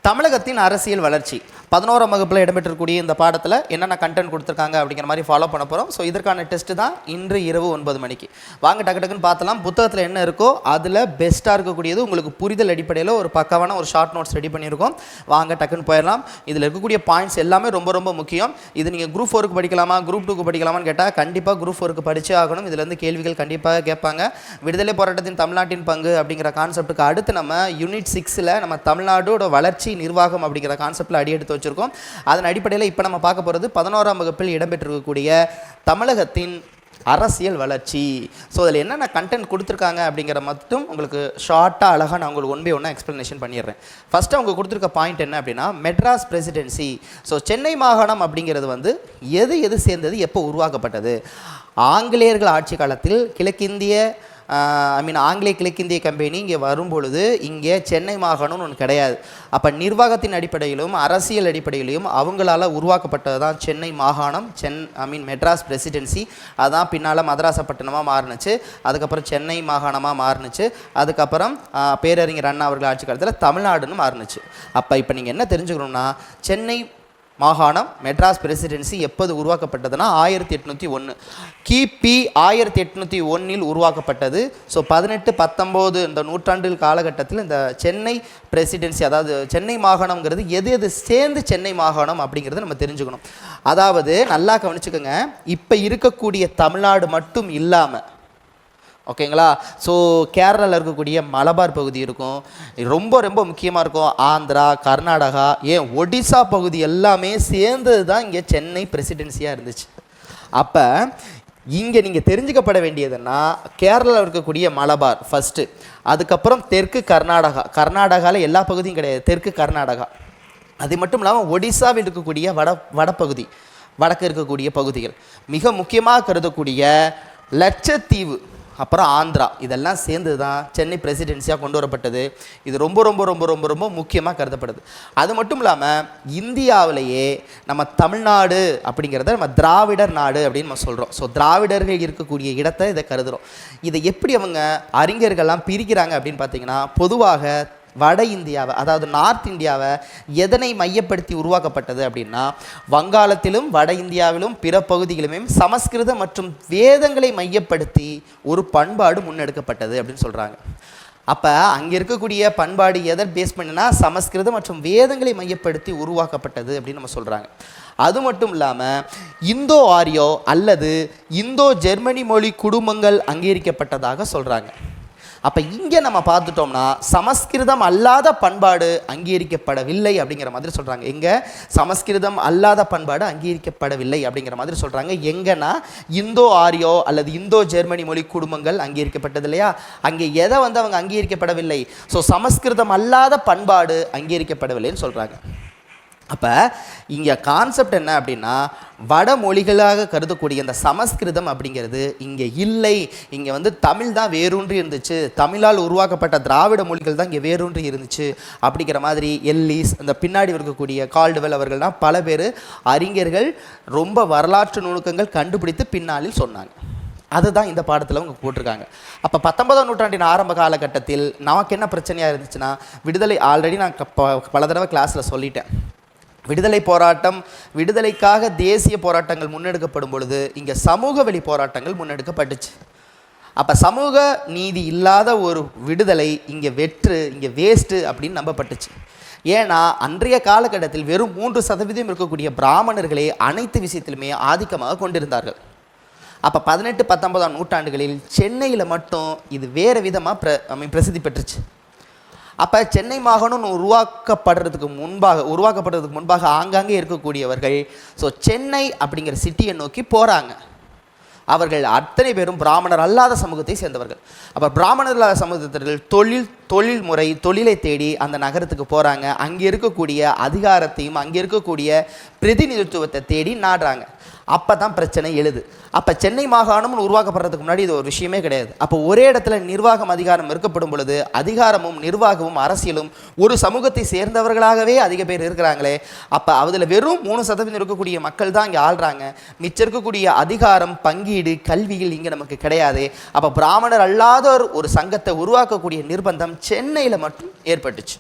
தமிழகத்தின் அரசியல் வளர்ச்சி 11ஆம் வகுப்பில் இடம்பெற்றக்கூடிய இந்த பாடத்தில் என்னென்ன கண்டென்ட் கொடுத்துருக்காங்க அப்படிங்கிற மாதிரி ஃபாலோ பண்ண போகிறோம். ஸோ இதற்கான டெஸ்ட்டு தான் இன்று இரவு 9 மணிக்கு. வாங்க டக்கு டக்குன்னு பார்த்தலாம். புத்தகத்தில் என்ன இருக்கோ அதில் பெஸ்ட்டாக இருக்கக்கூடியது உங்களுக்கு புரிதல் அடிப்படையில் ஒரு பக்காவான ஒரு ஷார்ட் நோட்ஸ் ரெடி பண்ணியிருக்கோம். வாங்க டக்குன்னு போயிடலாம். இதில் இருக்கக்கூடிய பாயிண்ட்ஸ் எல்லாமே ரொம்ப ரொம்ப முக்கியம். இது நீங்கள் குரூப் 4க்கு படிக்கலாமா குரூப் 2க்கு படிக்கலாமான்னு கேட்டால் கண்டிப்பாக குரூப் 4க்கு படிச்சே ஆகணும். இதுலேருந்து கேள்விகள் கண்டிப்பாக கேட்பாங்க. விடுதலை போராட்டத்தின் தமிழ்நாட்டின் பங்கு அப்படிங்கிற கான்செப்ட்டுக்கு அடுத்து நம்ம யூனிட் 6ல் நம்ம தமிழ்நாடோட வளர்ச்சி நிர்வாகம் அப்படிங்கிற கான்செப்டில் அடி எடுத்து வச்சுருக்கோம். அதன் அடிப்படையில் இப்போ நம்ம பார்க்க போகிறது 11ஆம் வகுப்பில் இடம்பெற்றிருக்கக்கூடிய தமிழகத்தின் அரசியல் வளர்ச்சி. ஸோ அதில் என்னென்ன கண்டென்ட் கொடுத்துருக்காங்க அப்படிங்கிற மட்டும் உங்களுக்கு ஷார்ட்டாக அழகாக நான் உங்களுக்கு ஒன் பை ஒன்னாக எக்ஸ்ப்ளனேஷன் பண்ணிடுறேன். ஃபஸ்ட்டு அவங்க கொடுத்துருக்க பாயிண்ட் என்ன அப்படின்னா மெட்ராஸ் பிரசிடென்சி. ஸோ சென்னை மாகாணம் அப்படிங்கிறது எது சேர்ந்தது, எப்போ உருவாக்கப்பட்டது? ஆங்கிலேயர்கள் ஆட்சி காலத்தில் ஆங்கிலேய கிழக்கிந்திய கம்பெனி இங்கே வரும்பொழுது இங்கே சென்னை மாகாணம்னு ஒன்று கிடையாது. அப்போ நிர்வாகத்தின் அடிப்படையிலும் அரசியல் அடிப்படையிலும் அவங்களால உருவாக்கப்பட்டது தான் சென்னை மாகாணம், மெட்ராஸ் பிரசிடென்சி. அதான் பின்னால் மதராசப்பட்டினமாக மாறுனுச்சு, அதுக்கப்புறம் சென்னை மாகாணமாக மாறுனுச்சு, அதுக்கப்புறம் பேரறிஞர் அண்ணா அவர்கள் ஆட்சி காலத்தில் தமிழ்நாடுன்னு மாறுனுச்சு. அப்போ இப்போ நீங்கள் என்ன தெரிஞ்சுக்கணும்னா, சென்னை மாகாணம் மெட்ராஸ் பிரசிடென்சி எப்போது உருவாக்கப்பட்டதுன்னா 1801 கிபி 1801 உருவாக்கப்பட்டது. ஸோ 18-19 இந்த நூற்றாண்டு காலகட்டத்தில் இந்த சென்னை பிரசிடென்சி, அதாவது சென்னை மாகாணம்ங்கிறது எது சேர்ந்து சென்னை மாகாணம் அப்படிங்கிறத நம்ம தெரிஞ்சுக்கணும். அதாவது நல்லா கவனிச்சுக்கோங்க, இப்போ இருக்கக்கூடிய தமிழ்நாடு மட்டும் இல்லாமல், ஓகேங்களா, ஸோ கேரளாவில் இருக்கக்கூடிய மலபார் பகுதி இருக்கும், ரொம்ப ரொம்ப முக்கியமாக இருக்கும் ஆந்திரா, கர்நாடகா, ஏன் ஒடிசா பகுதி எல்லாமே சேர்ந்தது தான் இங்கே சென்னை பிரசிடென்சியாக இருந்துச்சு. அப்போ இங்கே நீங்கள் தெரிஞ்சுக்கப்பட வேண்டியதுன்னா கேரளாவில் இருக்கக்கூடிய மலபார் ஃபஸ்ட்டு, அதுக்கப்புறம் தெற்கு கர்நாடகாவில் எல்லா பகுதியும் கிடையாது, தெற்கு கர்நாடகா. அது மட்டும் இல்லாமல் ஒடிசாவில் இருக்கக்கூடிய வடபகுதி, வடக்கு இருக்கக்கூடிய பகுதிகள், மிக முக்கியமாக கருதக்கூடிய லட்சத்தீவு, அப்புறம் ஆந்திரா, இதெல்லாம் சேர்ந்து தான் சென்னை பிரசிடென்சியாக கொண்டு வரப்பட்டது. இது ரொம்ப ரொம்ப ரொம்ப ரொம்ப ரொம்ப முக்கியமாக கருதப்படுது. அது மட்டும் இல்லாமல் இந்தியாவிலேயே நம்ம தமிழ்நாடு அப்படிங்கிறத நம்ம திராவிடர் நாடு அப்படின்னு நம்ம சொல்கிறோம். ஸோ திராவிடர்கள் இருக்கக்கூடிய இடத்தை இதை கருதுகிறோம். இதை எப்படி அவங்க அறிஞர்கள்லாம் பிரிக்கிறாங்க அப்படின்னு பார்த்தீங்கன்னா, பொதுவாக வட இந்தியாவை, அதாவது நார்த் இந்தியாவை எதனை மையப்படுத்தி உருவாக்கப்பட்டது அப்படின்னா, வங்காளத்திலும் வட இந்தியாவிலும் பிற பகுதிகளுமே சமஸ்கிருதம் மற்றும் வேதங்களை மையப்படுத்தி ஒரு பண்பாடு முன்னெடுக்கப்பட்டது அப்படின்னு சொல்கிறாங்க. அப்போ அங்கே இருக்கக்கூடிய பண்பாடு எதை பேஸ் பண்ணினா சமஸ்கிருதம் மற்றும் வேதங்களை மையப்படுத்தி உருவாக்கப்பட்டது அப்படின்னு நம்ம சொல்கிறாங்க. அது மட்டும் இல்லாமல் இந்தோ ஆரியோ அல்லது இந்தோ ஜெர்மனி மொழி குடும்பங்கள் அங்கீகரிக்கப்பட்டதாக சொல்கிறாங்க. அப்போ இங்கே நம்ம பார்த்துட்டோம்னா சமஸ்கிருதம் அல்லாத பண்பாடு அங்கீகரிக்கப்படவில்லை அப்படிங்கிற மாதிரி சொல்கிறாங்க. எங்கே சமஸ்கிருதம் அல்லாத பண்பாடு அங்கீகரிக்கப்படவில்லை அப்படிங்கிற மாதிரி சொல்கிறாங்க. எங்கன்னா இந்தோ ஆரியோ அல்லது இந்தோ ஜெர்மனி மொழி குடும்பங்கள் அங்கீகரிக்கப்பட்டது இல்லையா, அங்கே எதை அவங்க அங்கீகரிக்கப்படவில்லை, ஸோ சமஸ்கிருதம் அல்லாத பண்பாடு அங்கீகரிக்கப்படவில்லைன்னு சொல்கிறாங்க. அப்போ இங்கே கான்செப்ட் என்ன அப்படின்னா, வடமொழிகளாக கருதக்கூடிய இந்த சமஸ்கிருதம் அப்படிங்கிறது இங்கே இல்லை, இங்கே தமிழ் தான் வேரூன்றி இருந்துச்சு, தமிழால் உருவாக்கப்பட்ட திராவிட மொழிகள் தான் இங்கே வேரூன்றி இருந்துச்சு அப்படிங்கிற மாதிரி எல்லிஸ், இந்த பின்னாடி இருக்கக்கூடிய கால்டுவெல் அவர்கள்லாம் பல பேர் அறிஞர்கள் ரொம்ப வரலாற்று நுணுக்கங்கள் கண்டுபிடித்து பின்னாளில் சொன்னாங்க. அதுதான் இந்த பாடத்தில் அவங்க போட்டிருக்காங்க. அப்போ 19ஆம் நூற்றாண்டின் ஆரம்ப காலகட்டத்தில் நமக்கு என்ன பிரச்சனையாக இருந்துச்சுன்னா, விடுதலை ஆல்ரெடி நான் பல தடவை கிளாஸில் சொல்லிட்டேன். விடுதலை போராட்டம், விடுதலைக்காக தேசிய போராட்டங்கள் முன்னெடுக்கப்படும் பொழுது இங்கே சமூக வெளி போராட்டங்கள் முன்னெடுக்கப்பட்டுச்சு. அப்போ சமூக நீதி இல்லாத ஒரு விடுதலை இங்கே இங்கே வேஸ்ட்டு அப்படின்னு நம்பப்பட்டுச்சு. ஏன்னா அன்றைய காலகட்டத்தில் வெறும் 3% இருக்கக்கூடிய பிராமணர்களே அனைத்து விஷயத்திலுமே ஆதிக்கமாக கொண்டிருந்தார்கள். அப்போ 18-19ஆம் நூற்றாண்டுகளில் சென்னையில் மட்டும் இது வேறு விதமாக பிரசித்தி பெற்றுச்சு. அப்போ சென்னை மாகாணம் உருவாக்கப்படுறதுக்கு முன்பாக ஆங்காங்கே இருக்கக்கூடியவர்கள் ஸோ சென்னை அப்படிங்கிற சிட்டியை நோக்கி போகிறாங்க. அவர்கள் அத்தனை பேரும் பிராமணர் அல்லாத சமூகத்தை சேர்ந்தவர்கள். அப்போ பிராமணர் அல்லாத சமூகத்தினர்கள் தொழிலை தேடி அந்த நகரத்துக்கு போகிறாங்க. அங்கே இருக்கக்கூடிய அதிகாரத்தையும் அங்கே இருக்கக்கூடிய பிரதிநிதித்துவத்தை தேடி நாடுறாங்க. அப்போ தான் பிரச்சனை எழுது. அப்போ சென்னை மாகாணம்னு உருவாக்கப்படுறதுக்கு முன்னாடி இது ஒரு விஷயமே கிடையாது. அப்போ ஒரே இடத்துல நிர்வாகம் அதிகாரம் இருக்கப்படும் பொழுது அதிகாரமும் நிர்வாகமும் அரசியலும் ஒரு சமூகத்தை சேர்ந்தவர்களாகவே அதிக பேர் இருக்கிறாங்களே, அப்போ அதில் வெறும் 3% இருக்கக்கூடிய மக்கள் தான் இங்கே ஆள்றாங்க. மிச்சம் இருக்கக்கூடிய அதிகாரம், பங்கீடு, கல்வியில் இங்கே நமக்கு கிடையாது. அப்போ பிராமணர் அல்லாத ஒரு சங்கத்தை உருவாக்கக்கூடிய நிர்பந்தம் சென்னையில் மட்டும் ஏற்பட்டுச்சு.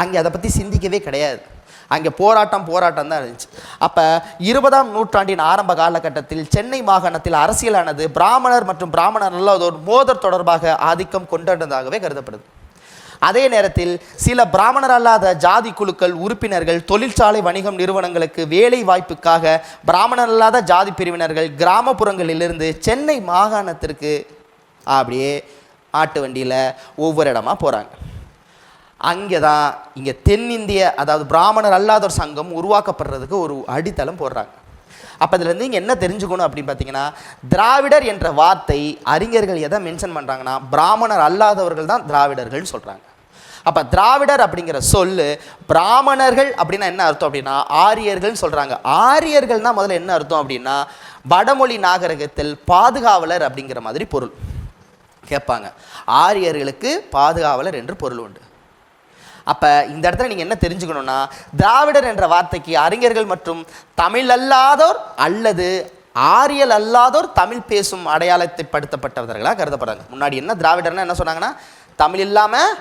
அங்கே அதை பற்றி சிந்திக்கவே கிடையாது. அங்கே போராட்டம் தான் இருந்துச்சு. அப்போ 20ஆம் நூற்றாண்டின் ஆரம்ப காலகட்டத்தில் சென்னை மாகாணத்தில் அரசியலானது பிராமணர் மற்றும் பிராமணர் அல்லாதோர் மோதல் தொடர்பாக ஆதிக்கம் கொண்டதாகவே கருதப்படுது. அதே நேரத்தில் சில பிராமணர் அல்லாத ஜாதி குழுக்கள் உறுப்பினர்கள் தொழிற்சாலை வணிகம் நிறுவனங்களுக்கு வேலை வாய்ப்புக்காக பிராமணர் அல்லாத ஜாதி பிரிவினர்கள் கிராமப்புறங்களிலிருந்து சென்னை மாகாணத்திற்கு அப்படியே ஆட்டு வண்டியில் ஒவ்வொரு இடமா போகிறாங்க. அங்கே தான் இங்கே தென்னிந்திய அதாவது பிராமணர் அல்லாதோர் சங்கம் உருவாக்கப்படுறதுக்கு ஒரு அடித்தளம் போடுறாங்க. அப்போ இதுலேருந்து இங்கே என்ன தெரிஞ்சுக்கணும் அப்படின்னு பார்த்தீங்கன்னா, திராவிடர் என்ற வார்த்தை அறிஞர்கள் எதை மென்ஷன் பண்ணுறாங்கன்னா, பிராமணர் அல்லாதவர்கள் தான் திராவிடர்கள்னு சொல்கிறாங்க. அப்போ திராவிடர் அப்படிங்கிற சொல்லு பிராமணர்கள் அப்படின்னா என்ன அர்த்தம் அப்படின்னா ஆரியர்கள்னு சொல்கிறாங்க. ஆரியர்கள்னா முதல்ல என்ன அர்த்தம் அப்படின்னா வடமொழி நாகரிகத்தில் பாதுகாவலர் அப்படிங்கிற மாதிரி பொருள் கேட்பாங்க. ஆரியர்களுக்கு பாதுகாவலர் என்று பொருள் உண்டு. அப்போ இந்த இடத்துல நீங்கள் என்ன தெரிஞ்சுக்கணுன்னா, திராவிடர் என்ற வார்த்தைக்கு அறிஞர்கள் மற்றும் தமிழ் அல்லாதோர் அல்லது ஆரியல் அல்லாதோர் தமிழ் பேசும் அடையாளத்தை படுத்தப்பட்டவர்களாக கருதப்படுறாங்க. முன்னாடி என்ன திராவிடர்னா என்ன சொன்னாங்கன்னா, தமிழ் இல்லாமல்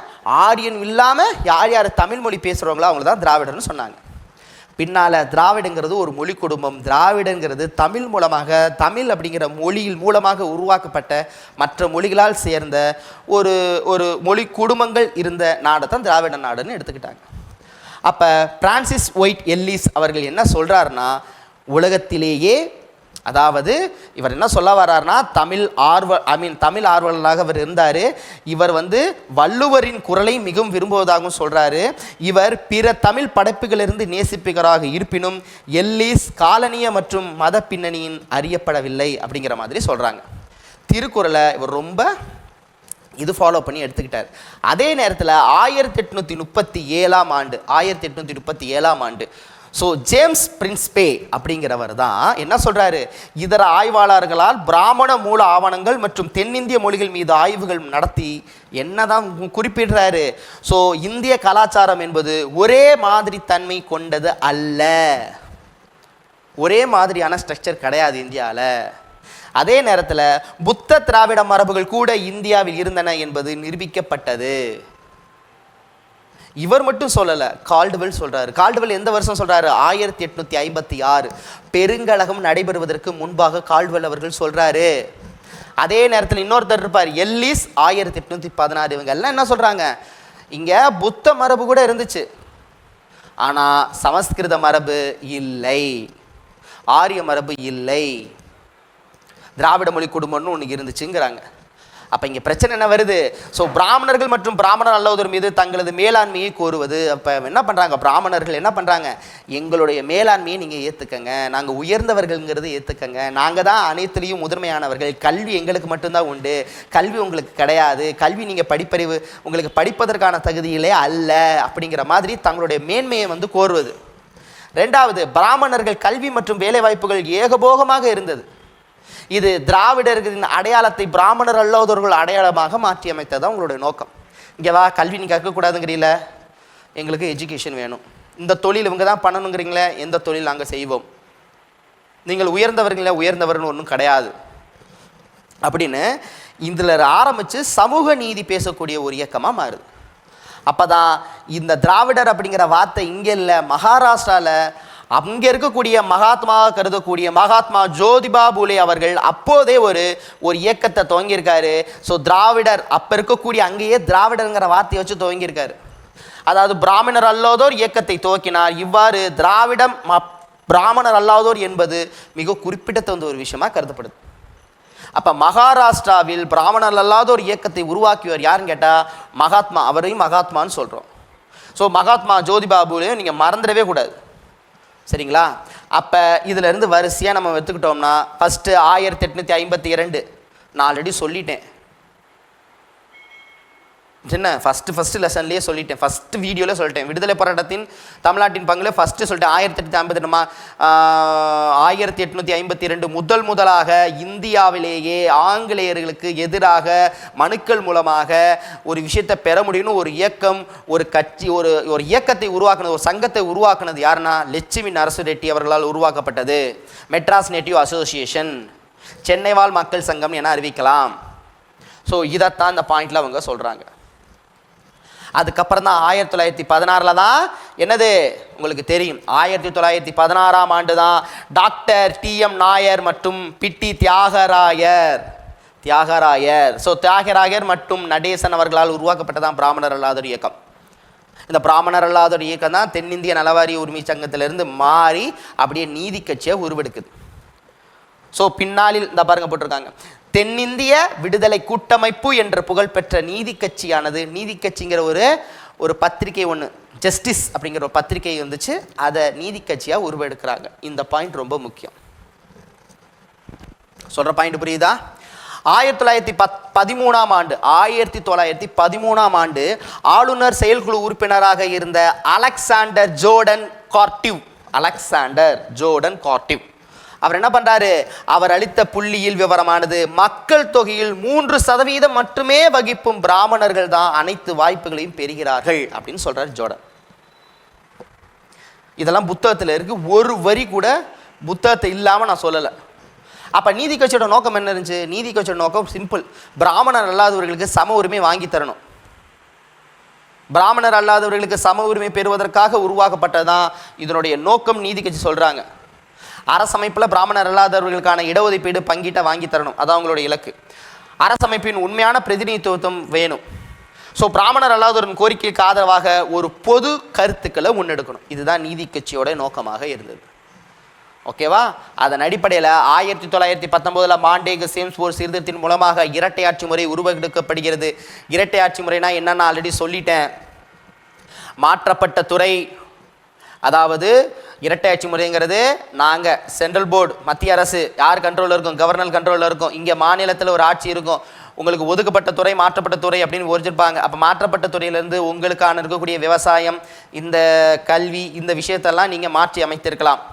ஆரியன் இல்லாமல் யார் யார் தமிழ் மொழி பேசுகிறவங்களோ அவங்கள தான் திராவிடர்னு சொன்னாங்க. பின்னால் திராவிடங்கிறது ஒரு மொழி குடும்பம். திராவிடங்கிறது தமிழ் மூலமாக தமிழ் அப்படிங்கிற மொழியில் மூலமாக உருவாக்கப்பட்ட மற்ற மொழிகளால் சேர்ந்த ஒரு ஒரு மொழி குடும்பங்கள் இருந்த நாடை தான் திராவிட நாடுன்னு எடுத்துக்கிட்டாங்க. அப்போ பிரான்சிஸ் ஒயிட் எல்லிஸ் அவர்கள் என்ன சொல்கிறாருன்னா, உலகத்திலேயே அதாவது இவர் என்ன சொல்ல வர்றாருன்னா, தமிழ் ஆர்வலராக அவர் இருந்தார். இவர் வள்ளுவரின் குரலை மிகவும் விரும்புவதாகவும் சொல்கிறாரு. இவர் பிற தமிழ் படைப்புகளிலிருந்து நேசிப்பவராக இருப்பினும் எல்லிஸ் காலனிய மற்றும் மத பின்னணியின் அறியப்படவில்லை அப்படிங்கிற மாதிரி சொல்கிறாங்க. திருக்குறளை இவர் ரொம்ப இது ஃபாலோ பண்ணி எடுத்துக்கிட்டார். அதே நேரத்தில் 1837ஆம் ஆண்டு ஸோ ஜேம்ஸ் பிரின்ஸ்பே அப்படிங்கிறவர் தான் என்ன சொல்கிறாரு, இதர ஆய்வாளர்களால் பிராமண மூல ஆவணங்கள் மற்றும் தென்னிந்திய மொழிகள் மீது ஆய்வுகள் நடத்தி என்னதான் குறிப்பிடுறாரு, ஸோ இந்திய கலாச்சாரம் என்பது ஒரே மாதிரி தன்மை கொண்டது அல்ல, ஒரே மாதிரியான ஸ்ட்ரக்சர் கிடையாது இந்தியாவில். அதே நேரத்தில் புத்த திராவிட மரபுகள் கூட இந்தியாவில் இருந்தன என்பது நிரூபிக்கப்பட்டது. இவர் மட்டும் சொல்லலை, கால்டுவெல் சொல்கிறாரு. கால்டுவெல் எந்த வருஷம் சொல்கிறாரு, 1856 பெருங்கழகம் நடைபெறுவதற்கு முன்பாக கால்டுவெல் அவர்கள் சொல்கிறாரு. அதே நேரத்தில் இன்னொருத்தர் இருப்பார் எல்லிஸ் 1816. இவங்க எல்லாம் என்ன சொல்கிறாங்க, இங்கே புத்த மரபு கூட இருந்துச்சு, ஆனால் சமஸ்கிருத மரபு இல்லை, ஆரிய மரபு இல்லை, திராவிட மொழி குடும்பம்னு ஒன்று இருந்துச்சுங்கிறாங்க. அப்போ இங்கே பிரச்சனை என்ன வருது, ஸோ பிராமணர்கள் மற்றும் பிராமணர் அல்லாதோர் மீது தங்களது மேலாண்மையை கோருவது. அப்போ என்ன பண்ணுறாங்க, பிராமணர்கள் என்ன பண்ணுறாங்க, எங்களுடைய மேலாண்மையை நீங்கள் ஏற்றுக்கங்க, நாங்கள் உயர்ந்தவர்கள்ங்கிறது ஏற்றுக்கங்க, நாங்கள் தான் அனைத்துலேயும் முதன்மையானவர்கள், கல்வி எங்களுக்கு மட்டும்தான் உண்டு, கல்வி உங்களுக்கு கிடையாது, கல்வி நீங்கள் படிப்பறிவு உங்களுக்கு படிப்பதற்கான தகுதியிலே அல்ல அப்படிங்கிற மாதிரி தங்களுடைய மேன்மையை கோருவது. ரெண்டாவது, பிராமணர்கள் கல்வி மற்றும் வேலைவாய்ப்புகள் ஏகபோகமாக இருந்தது. இது திராவிடர்களின் அடையாளத்தை பிராமணர் அல்லாதவர்கள் அடையாளமாக மாற்றி அமைத்ததான் உங்களுடைய நோக்கம். இங்கே வா, கல்வி நீ கற்கக்கூடாதுங்கிறீங்கள, எங்களுக்கு எஜுகேஷன் வேணும், இந்த தொழில் இவங்க தான் பண்ணணுங்கிறீங்களே, எந்த தொழில் நாங்கள் செய்வோம், நீங்கள் உயர்ந்தவர்களே, உயர்ந்தவர்னு ஒன்றும் கிடையாது அப்படின்னு இதில் ஆரம்பித்து சமூக நீதி பேசக்கூடிய ஒரு இயக்கமாக மாறுது. அப்போ தான் இந்த திராவிடர் அப்படிங்கிற வார்த்தை இங்கே இல்லை, மகாராஷ்டிராவில் அங்கே இருக்கக்கூடிய மகாத்மாவாக கருதக்கூடிய மகாத்மா ஜோதிபா பூலே அவர்கள் அப்போதே ஒரு இயக்கத்தை துவங்கியிருக்காரு. ஸோ திராவிடர் அப்போ இருக்கக்கூடிய அங்கேயே திராவிடருங்கிற வார்த்தையை வச்சு துவங்கியிருக்காரு. அதாவது பிராமணர் அல்லாதோர் இயக்கத்தை துவக்கினார். இவ்வாறு திராவிடம் பிராமணர் அல்லாதோர் என்பது மிக குறிப்பிடத்தகுந்த ஒரு விஷயமாக கருதப்படுது. அப்போ மகாராஷ்டிராவில் பிராமணர் அல்லாதோர் இயக்கத்தை உருவாக்கியவர் யாருன்னு கேட்டால் மகாத்மா, அவரையும் மகாத்மான்னு சொல்கிறோம். ஸோ மகாத்மா ஜோதிபா பூலேயும் நீங்கள் மறந்துடவே கூடாது, சரிங்களா? அப்போ இதிலேருந்து வரிசையாக நம்ம எடுத்துக்கிட்டோம்னா ஃபஸ்ட்டு 1852 நான் ஆல்ரெடி சொல்லிட்டேன், என்ன ஃபஸ்ட்டு லெசன்லேயே சொல்லிட்டேன், ஃபஸ்ட்டு வீடியோவில் சொல்லிட்டேன், விடுதலை போராட்டத்தின் தமிழ்நாட்டின் பங்குல ஃபஸ்ட்டு சொல்லிட்டேன். 1852 முதலாக இந்தியாவிலேயே ஆங்கிலேயர்களுக்கு எதிராக மனுக்கள் மூலமாக ஒரு விஷயத்தை பெற முடியும்னு ஒரு இயக்கம், ஒரு கட்சி, ஒரு இயக்கத்தை உருவாக்குனது, ஒரு சங்கத்தை உருவாக்குனது யாருன்னா லட்சுமி நரசு ரெட்டி அவர்களால் உருவாக்கப்பட்டது. மெட்ராஸ் நேட்டிவ் அசோசியேஷன், சென்னை வாழ் மக்கள் சங்கம் என அறிவிக்கலாம். ஸோ இதைத்தான் இந்த பாயிண்டில் அவங்க சொல்கிறாங்க. அதுக்கப்புறம் தான் 1916 தான் என்னது உங்களுக்கு தெரியும். 1916ஆம் ஆண்டு தான் டாக்டர் டிஎம் நாயர் மற்றும் பிட்டி தியாகராயர் தியாகராயர் மற்றும் நடேசன் அவர்களால் உருவாக்கப்பட்டதான் பிராமணர் அல்லாதோர் இயக்கம். இந்த பிராமணர் அல்லாதோர் இயக்கம் தான் தென்னிந்திய நலவாரிய உரிமை சங்கத்திலிருந்து மாறி அப்படியே நீதி கட்சியை உருவெடுக்குது. ஸோ பின்னாளில் இந்த பாருங்க போட்டிருக்காங்க, தென்னிந்திய விடுதலை கூட்டமைப்பு என்ற புகழ்பெற்ற நீதி கட்சியானது, நீதி கட்சிங்கிற ஒரு பத்திரிகை ஒன்று, ஜஸ்டிஸ் அப்படிங்கிற ஒரு பத்திரிகை இருந்துச்சு, அதை நீதி கட்சியாக உருவெடுக்கிறாங்க. இந்த பாயிண்ட் ரொம்ப முக்கியம். சொல்கிற பாயிண்ட் புரியுதா? 1913ஆம் ஆண்டு ஆளுநர் செயற்குழு உறுப்பினராக இருந்த அலெக்சாண்டர் ஜோர்டன் கார்டிவ் அவர் என்ன பண்றாரு, அவர் அளித்த புள்ளியில் விவரமானது மக்கள் தொகையில் 3% மட்டுமே வகிப்பும் பிராமணர்கள் தான் அனைத்து வாய்ப்புகளையும் பெறுகிறார்கள் அப்படின்னு சொல்றாரு ஜோர்டன். இதெல்லாம் புத்தகத்தில் இருக்கு, ஒரு வரி கூட புத்தகத்தை இல்லாம நான் சொல்லலை. அப்ப நீதி கட்சியோட நோக்கம் என்ன இருந்துச்சு? நீதி கட்சியோட நோக்கம் சிம்பிள், பிராமணர் அல்லாதவர்களுக்கு சம உரிமை வாங்கி தரணும். பிராமணர் அல்லாதவர்களுக்கு சம உரிமை பெறுவதற்காக உருவாக்கப்பட்டதான் இதனுடைய நோக்கம். நீதி கட்சி சொல்றாங்க அரசமைப்பில் பிராமணர் அல்லாதவர்களுக்கான இடஒதுக்கீடு பங்கீட்டை வாங்கி தரணும், அதான் அவங்களுடைய இலக்கு. அரசமைப்பின் உண்மையான பிரதிநிதித்துவம் வேணும். ஸோ பிராமணர் அல்லாதவரின் கோரிக்கைக்கு ஆதரவாக ஒரு பொது கருத்துக்களை முன்னெடுக்கணும். இதுதான் நீதி கட்சியோட நோக்கமாக இருந்தது. ஓகேவா? அதன் அடிப்படையில் 1919 மாண்டேகு சேம்ஸ்போர்ட் சீர்திருத்தின் மூலமாக இரட்டை ஆட்சி முறை உருவெடுக்கப்படுகிறது. இரட்டை ஆட்சி முறைனா என்னன்னு ஆல்ரெடி சொல்லிட்டேன். மாற்றப்பட்ட துறை, அதாவது இரட்டை ஆட்சி முறைங்கிறது நாங்கள் சென்ட்ரல் போர்டு மத்திய அரசு யார் கண்ட்ரோலில் இருக்கும், கவர்னர் கண்ட்ரோலில் இருக்கும். இங்கே மாநிலத்தில் ஒரு ஆட்சி இருக்கும், உங்களுக்கு ஒதுக்கப்பட்ட துறை மாற்றப்பட்ட துறை அப்படின்னு ஒழிச்சிருப்பாங்க. அப்போ மாற்றப்பட்ட துறையிலேருந்து உங்களுக்கான இருக்கக்கூடிய விவசாயம், இந்த கல்வி, இந்த விஷயத்தெல்லாம் நீங்கள் மாற்றி அமைத்திருக்கலாம்.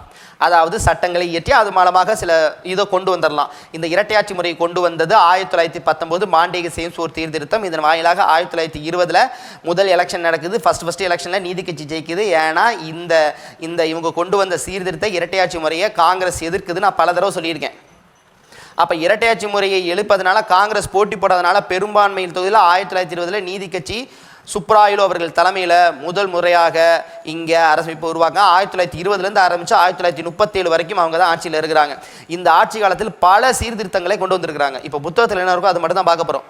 அதாவது சட்டங்களை இயற்றி அது மூலமாக சில இதை கொண்டு வந்துடலாம். இந்த இரட்டையாட்சி முறையை கொண்டு வந்தது 1919 மாண்டேகு சேம்ஸ்போர்ட் சீர்திருத்தம். இதன் வாயிலாக 1920 முதல் எலெக்ஷன் நடக்குது. ஃபர்ஸ்ட் எலெக்ஷனில் நீதி கட்சி ஜெயிக்குது. ஏன்னா இந்த இவங்க கொண்டு வந்த சீர்திருத்த இரட்டையாட்சி முறையை காங்கிரஸ் எதிர்க்குது. நான் பல தடவை சொல்லியிருக்கேன். அப்போ இரட்டையாட்சி முறையை எழுப்பதனால காங்கிரஸ் போட்டி போடுறதுனால பெரும்பான்மையில் தொகுதியில் 1920 நீதி கட்சி சுப்ராயிலு அவர்கள் தலைமையில் முதல் முறையாக இங்கே அரசமைப்பு உருவாக்க 1920 ஆரம்பித்து 1937 வரைக்கும் அவங்க தான் ஆட்சியில் இருக்கிறாங்க. இந்த ஆட்சி காலத்தில் பல சீர்திருத்தங்களை கொண்டு வந்திருக்கிறாங்க. இப்போ புத்தகத்தில் என்ன இருக்கோ அது மட்டும் தான் பார்க்க போகிறோம்.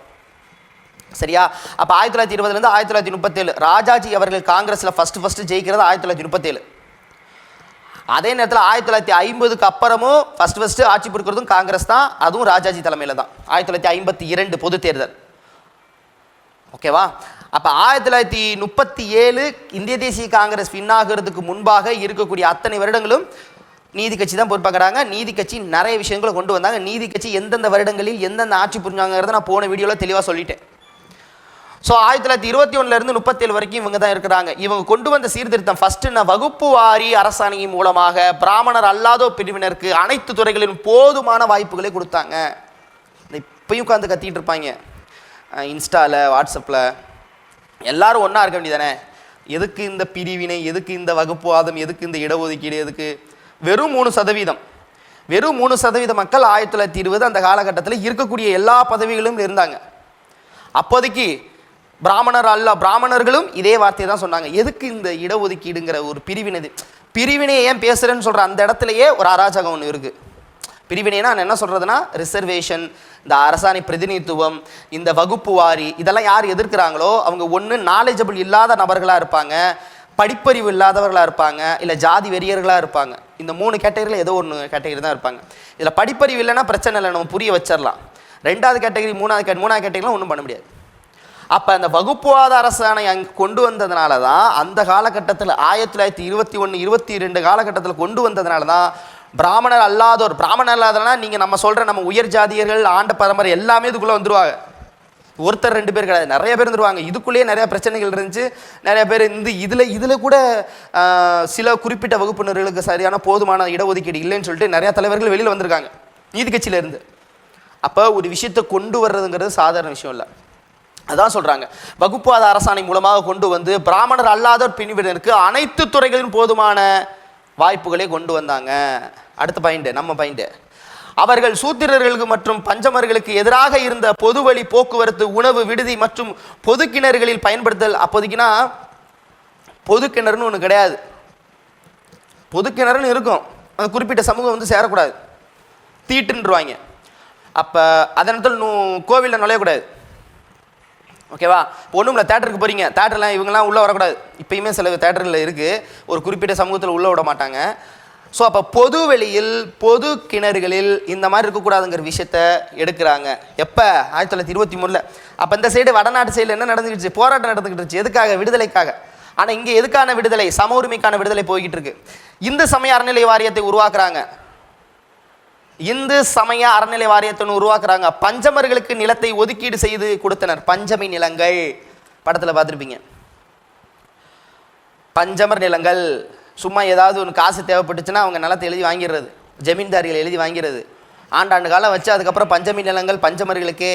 சரியா? அப்போ 1920 1937 ராஜாஜி அவர்கள் காங்கிரஸில் ஃபர்ஸ்ட் ஜெயிக்கிறது 1937. அதே நேரத்தில் 1950 அப்புறமும் ஃபர்ஸ்ட் ஆட்சி பொறுக்கிறதும் காங்கிரஸ் தான், அதுவும் ராஜாஜி தலைமையில் தான். 1952 பொது தேர்தல். ஓகேவா? அப்போ 1937 இந்திய தேசிய காங்கிரஸ் பின்னாகிறதுக்கு முன்பாக இருக்கக்கூடிய அத்தனை வருடங்களும் நீதி கட்சி தான் பொறுப்பாக்குறாங்க. நீதி கட்சி நிறைய விஷயங்களை கொண்டு வந்தாங்க. நீதி கட்சி எந்தெந்த வருடங்களில் எந்தெந்த ஆட்சி புரிஞ்சாங்கிறத நான் போன வீடியோவில் தெளிவாக சொல்லிட்டேன். ஸோ 1921 37 வரைக்கும் இவங்க தான் இருக்கிறாங்க. இவங்க கொண்டு வந்த சீர்திருத்தம் ஃபர்ஸ்ட் வகுப்பு வாரி அரசாணை மூலமாக பிராமணர் அல்லாத பிரிவினருக்கு அனைத்து துறைகளிலும் போதுமான வாய்ப்புகளை கொடுத்தாங்க. இப்பயும் உட்காந்து கத்திட்டு இருப்பாங்க இன்ஸ்டாவில், வாட்ஸ்அப்பில். எல்லாரும் ஒன்றா இருக்க வேண்டியதானே? எதுக்கு இந்த பிரிவினை, எதுக்கு இந்த வகுப்புவாதம், எதுக்கு இந்த இடஒதுக்கீடு, எதுக்கு? வெறும் 3% மக்கள் 1920 அந்த காலகட்டத்தில் இருக்கக்கூடிய எல்லா பதவிகளும் இருந்தாங்க. அப்போதைக்கு பிராமணர்களும் இதே வார்த்தையை தான் சொன்னாங்க. எதுக்கு இந்த இடஒதுக்கீடுங்கிற ஒரு பிரிவினையை ஏன் பேசுகிறேன்னு சொல்கிற அந்த இடத்துலையே ஒரு அராஜகம் ஒன்று இருக்குது. பிரிவினைனா என்ன சொல்கிறதுனா ரிசர்வேஷன், இந்த அரசாணை பிரதிநிதித்துவம், இந்த வகுப்பு வாரி, இதெல்லாம் யார் எதிர்க்கிறாங்களோ அவங்க ஒன்று நாலேஜபிள் இல்லாத நபர்களாக இருப்பாங்க, படிப்பறிவு இல்லாதவர்களாக இருப்பாங்க, இல்லை ஜாதி வெறியர்களாக இருப்பாங்க. இந்த 3 கேட்டகரியில் ஏதோ ஒன்று கேட்டகரி தான் இருப்பாங்க. இதில் படிப்பறிவு இல்லைன்னா பிரச்சனை இல்லை, நம்ம புரிய வச்சிடலாம். 2வது கேட்டகரி 3வது கேட்டகரிலாம் ஒன்றும் பண்ண முடியாது. அப்போ அந்த வகுப்புவாத அரசாணை அங்கே கொண்டு வந்ததுனால தான் அந்த காலகட்டத்தில் 1921 22 காலகட்டத்தில் கொண்டு வந்ததுனால தான் பிராமணர் அல்லாதவர்னா நீங்கள் நம்ம சொல்கிற நம்ம உயர் ஜாதியர்கள், ஆண்ட பரம்பரை எல்லாமே இதுக்குள்ளே வந்துடுவாங்க. ஒருத்தர் 2 பேர் கிடையாது, நிறைய பேர் வந்துடுவாங்க. இதுக்குள்ளேயே நிறைய பிரச்சனைகள் இருந்துச்சு. நிறைய பேர் இதில் கூட சில குறிப்பிட்ட வகுப்பினர்களுக்கு சரியான போதுமான இடஒதுக்கீடு இல்லைன்னு சொல்லிட்டு நிறைய தலைவர்கள் வெளியில் வந்திருக்காங்க நீதி கட்சியிலேருந்து. அப்போ ஒரு விஷயத்தை கொண்டு வர்றதுங்கிறது சாதாரண விஷயம் இல்லை. அதான் சொல்கிறாங்க, வகுப்புவாத அரசாணை மூலமாக கொண்டு வந்து பிராமணர் அல்லாதோர் பிரிவினருக்கு அனைத்து துறைகளிலும் போதுமான வாய்ப்புகளே கொண்டு வந்தாங்க. அடுத்த பாயிண்ட், நம்ம பாயிண்ட், அவர்கள் சூத்திரர்களுக்கு மற்றும் பஞ்சமர்களுக்கு எதிராக இருந்த பொதுவழி போக்குவரத்து, உணவு, விடுதி மற்றும் பொது கிணறுகளில் பயன்படுத்தல். அப்போதைக்குன்னா பொது கிணறுன்னு ஒன்று கிடையாது, பொது கிணறுன்னு இருக்கும், அந்த குறிப்பிட்ட சமூகம் வந்து சேரக்கூடாது, தீட்டுன்றுவாங்க. அப்போ அதனத்தில் கோவிலில் நுழையக்கூடாது. ஓகேவா? ஒன்றும் இல்லை, தேட்டருக்கு போகிறீங்க, தேட்டர்லாம் இவங்கெல்லாம் உள்ளே வரக்கூடாது. இப்போயுமே சில தேட்டரில் இருக்குது, ஒரு குறிப்பிட்ட சமூகத்தில் உள்ளே விட மாட்டாங்க. ஸோ அப்போ பொது வெளியில், பொது கிணறுகளில் இந்த மாதிரி இருக்கக்கூடாதுங்கிற விஷயத்த எடுக்கிறாங்க. எப்போ? 1923. அப்போ இந்த சைடு வடநாட்டு சைடில் என்ன நடந்துக்கிட்டு? போராட்டம் நடந்துக்கிட்டு இருந்துச்சு. எதுக்காக? விடுதலைக்காக. ஆனால் இங்கே எதுக்கான விடுதலை? சம உரிமைக்கான விடுதலை போய்கிட்டு இருக்கு. இந்து சமய அறநிலை வாரியத்தை உருவாக்குறாங்க. இந்து சமய அறநிலை வாரியத்தை உருவாக்குறாங்க. பஞ்சமர்களுக்கு நிலத்தை ஒதுக்கீடு செய்து கொடுத்தனர். பஞ்சமி நிலங்கள் படத்தில் பார்த்துருப்பீங்க. பஞ்சமர் நிலங்கள் சும்மா ஏதாவது ஒன்று காசு தேவைப்பட்டுச்சுன்னா அவங்க நிலத்தை எழுதி வாங்கிடுறது, ஜமீன்தாரிகள் எழுதி வாங்கிறது. ஆண்டாண்டு காலம் வச்சு அதுக்கப்புறம் பஞ்சமி நிலங்கள் பஞ்சமர்களுக்கே,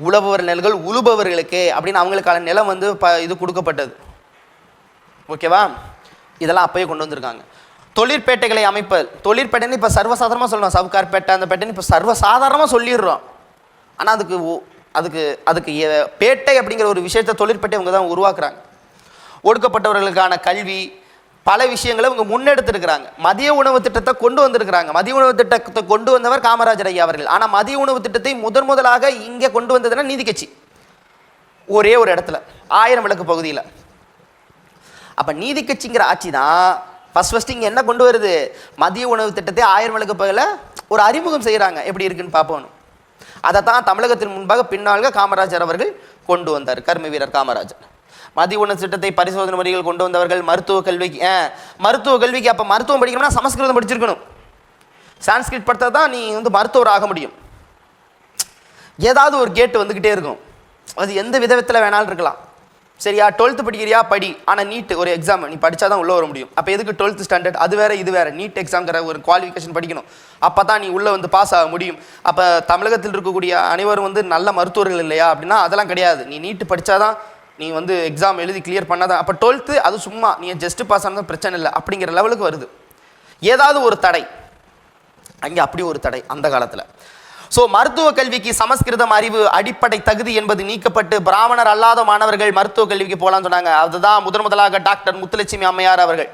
உழபவர் நிலங்கள் உழுபவர்களுக்கே அப்படின்னு அவங்களுக்கான நிலம் வந்து இது கொடுக்கப்பட்டது. ஓகேவா? இதெல்லாம் அப்பயே கொண்டு வந்திருக்காங்க. தொழிற்பேட்டைகளை அமைப்பது. தொழிற்பேட்டைன்னு இப்போ சர்வசாதாரணமாக சொல்லணும், சவுகார்பேட்டை அந்த பேட்டைன்னு இப்போ சர்வசாதாரணமாக சொல்லிடுறோம். ஆனால் அதுக்கு அதுக்கு அதுக்கு பேட்டை அப்படிங்கிற ஒரு விஷயத்தை, தொழிற்பேட்டை அவங்க தான் உருவாக்குறாங்க. ஒடுக்கப்பட்டவர்களுக்கான கல்வி, பல விஷயங்களை இவங்க முன்னெடுத்திருக்கிறாங்க. மதிய உணவு திட்டத்தை கொண்டு வந்திருக்கிறாங்க. மதிய உணவு திட்டத்தை கொண்டு வந்தவர் காமராஜர் ஐயா அவர்கள். ஆனால் மதிய உணவு திட்டத்தை முதலாக இங்கே கொண்டு வந்ததுன்னா நீதி கட்சி, ஒரே ஒரு இடத்துல 1000 விளக்கு பகுதியில். அப்போ நீதி கட்சிங்கிற ஆட்சி தான் ஃபஸ்ட் இங்கே என்ன கொண்டு வருது? மதிய உணவு திட்டத்தை 1000 விளக்கு பகுதியில் ஒரு அறிமுகம் செய்கிறாங்க. எப்படி இருக்குன்னு பார்ப்போம். அதை தான் தமிழகத்தின் முன்பாக பின்னாக காமராஜர் அவர்கள் கொண்டு வந்தார். கர்ம வீரர் காமராஜர். மதிய உணவு திட்டத்தை பரிசோதனை முறைகள் கொண்டு வந்தவர்கள். மருத்துவ கல்விக்கு அப்போ மருத்துவம் படிக்கணும்னா சமஸ்கிருதம் படிச்சிருக்கணும். சான்ஸ்கிரிட் படித்தா தான் நீ வந்து மருத்துவர் ஆக முடியும். ஏதாவது ஒரு கேட்டு வந்துக்கிட்டே இருக்கும், அது எந்த விதத்தில் வேணாலும் இருக்கலாம். சரியா? 12th படிக்கிறியா படி, ஆனால் நீட் ஒரு எக்ஸாம் நீ படித்தா தான் உள்ளே வர முடியும். அப்போ எதுக்கு 12th ஸ்டாண்டர்ட்? அது வேறு இது வேறு. நீட் எக்ஸாம்ங்கிற ஒரு குவாலிஃபிகேஷன் படிக்கணும், அப்போ தான் நீ உள்ளே வந்து பாஸ் ஆக முடியும். அப்போ தமிழகத்தில் இருக்கக்கூடிய அனைவரும் வந்து நல்ல மருத்துவர்கள் இல்லையா அப்படின்னா அதெல்லாம் கிடையாது. நீ நீட்டு படித்தா தான் நீ வந்து எக்ஸாம் எழுதி கிளியர் பண்ணாதான். அப்போ 12th அது சும்மா நீ ஜஸ்ட் பாஸ் ஆனது பிரச்சனை இல்லை அப்படிங்கிற லெவலுக்கு வருது. ஏதாவது ஒரு தடை அங்கே, அப்படி ஒரு தடை அந்த காலத்தில். ஸோ மருத்துவ கல்விக்கு சமஸ்கிருதம் அறிவு அடிப்படை தகுதி என்பது நீக்கப்பட்டு பிராமணர் அல்லாத மாணவர்கள் மருத்துவ கல்விக்கு போகலான்னு சொன்னாங்க. அதுதான் முதலாக டாக்டர் முத்துலட்சுமி அம்மையார் அவர்கள்.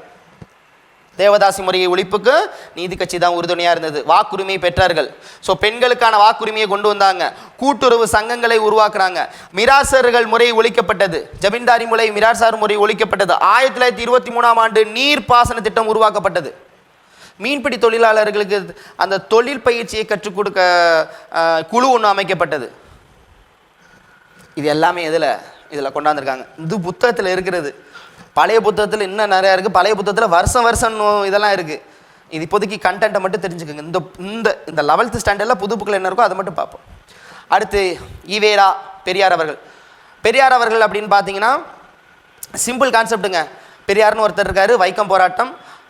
தேவதாசி முறையை ஒழிப்புக்கு நீதி கட்சி தான் உறுதுணையாக இருந்தது. வாக்குரிமை பெற்றார்கள். ஸோ பெண்களுக்கான வாக்குரிமையை கொண்டு வந்தாங்க. கூட்டுறவு சங்கங்களை உருவாக்குறாங்க. மிராசர்கள் முறை ஒழிக்கப்பட்டது. ஜமீன்தாரி முறை, மிராசார் முறை ஒழிக்கப்பட்டது. 1923ஆம் ஆண்டு நீர்ப்பாசன திட்டம் உருவாக்கப்பட்டது. மீன்பிடி தொழிலாளர்களுக்கு அந்த தொழில் பயிற்சியை கற்றுக் கொடுக்க குழு ஒன்று அமைக்கப்பட்டது. இது எல்லாமே இதில் கொண்டாந்துருக்காங்க. இது புத்தகத்தில் இருக்கிறது. பழைய புத்தகத்தில் இன்னும் நிறையா இருக்குது. பழைய புத்தகத்தில் வருஷம் இதெல்லாம் இருக்குது. இது இப்போதைக்கு கண்டென்ட்டை மட்டும் தெரிஞ்சுக்கோங்க. இந்த 11th ஸ்டாண்டர்டில் புது புக்கில் என்ன இருக்கோ அதை மட்டும் பார்ப்போம். அடுத்து ஈவேரா பெரியார் அவர்கள் அப்படின்னு பார்த்தீங்கன்னா சிம்பிள் கான்செப்டுங்க. பெரியார்னு ஒருத்தர் இருக்கார்.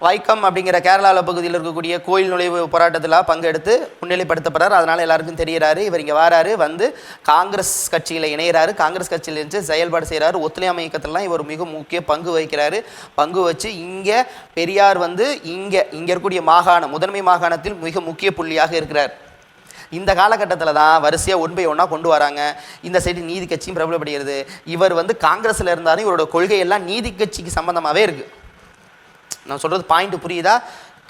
வைக்கம் அப்படிங்கிற கேரளாவில் பகுதியில் இருக்கக்கூடிய கோயில் நுழைவு போராட்டத்தில் பங்கெடுத்து முன்னிலைப்படுத்தப்படுறார். அதனால் எல்லாருக்கும் தெரிகிறாரு. இவர் இங்கே வராரு, வந்து காங்கிரஸ் கட்சியில் இணைகிறாரு. காங்கிரஸ் கட்சியில் இருந்து செயல்பாடு செய்கிறாரு. ஒத்துழையாமை இயக்கத்திலாம் இவர் மிக முக்கிய பங்கு வகிக்கிறாரு. பங்கு வச்சு இங்கே பெரியார் வந்து இங்கே இருக்கக்கூடிய முதன்மை மாகாணத்தில் மிக முக்கிய புள்ளியாக இருக்கிறார். இந்த காலகட்டத்தில் தான் வரிசையாக 1 by 1 கொண்டு வராங்க. இந்த சைடு நீதி கட்சியும் பிரபலப்படுகிறது. இவர் வந்து காங்கிரஸில் இருந்தாலும் இவரோட கொள்கையெல்லாம் நீதி கட்சிக்கு சம்மந்தமாகவே இருக்குது. நான் சொல்கிறது பாயிண்ட் புரியுதா?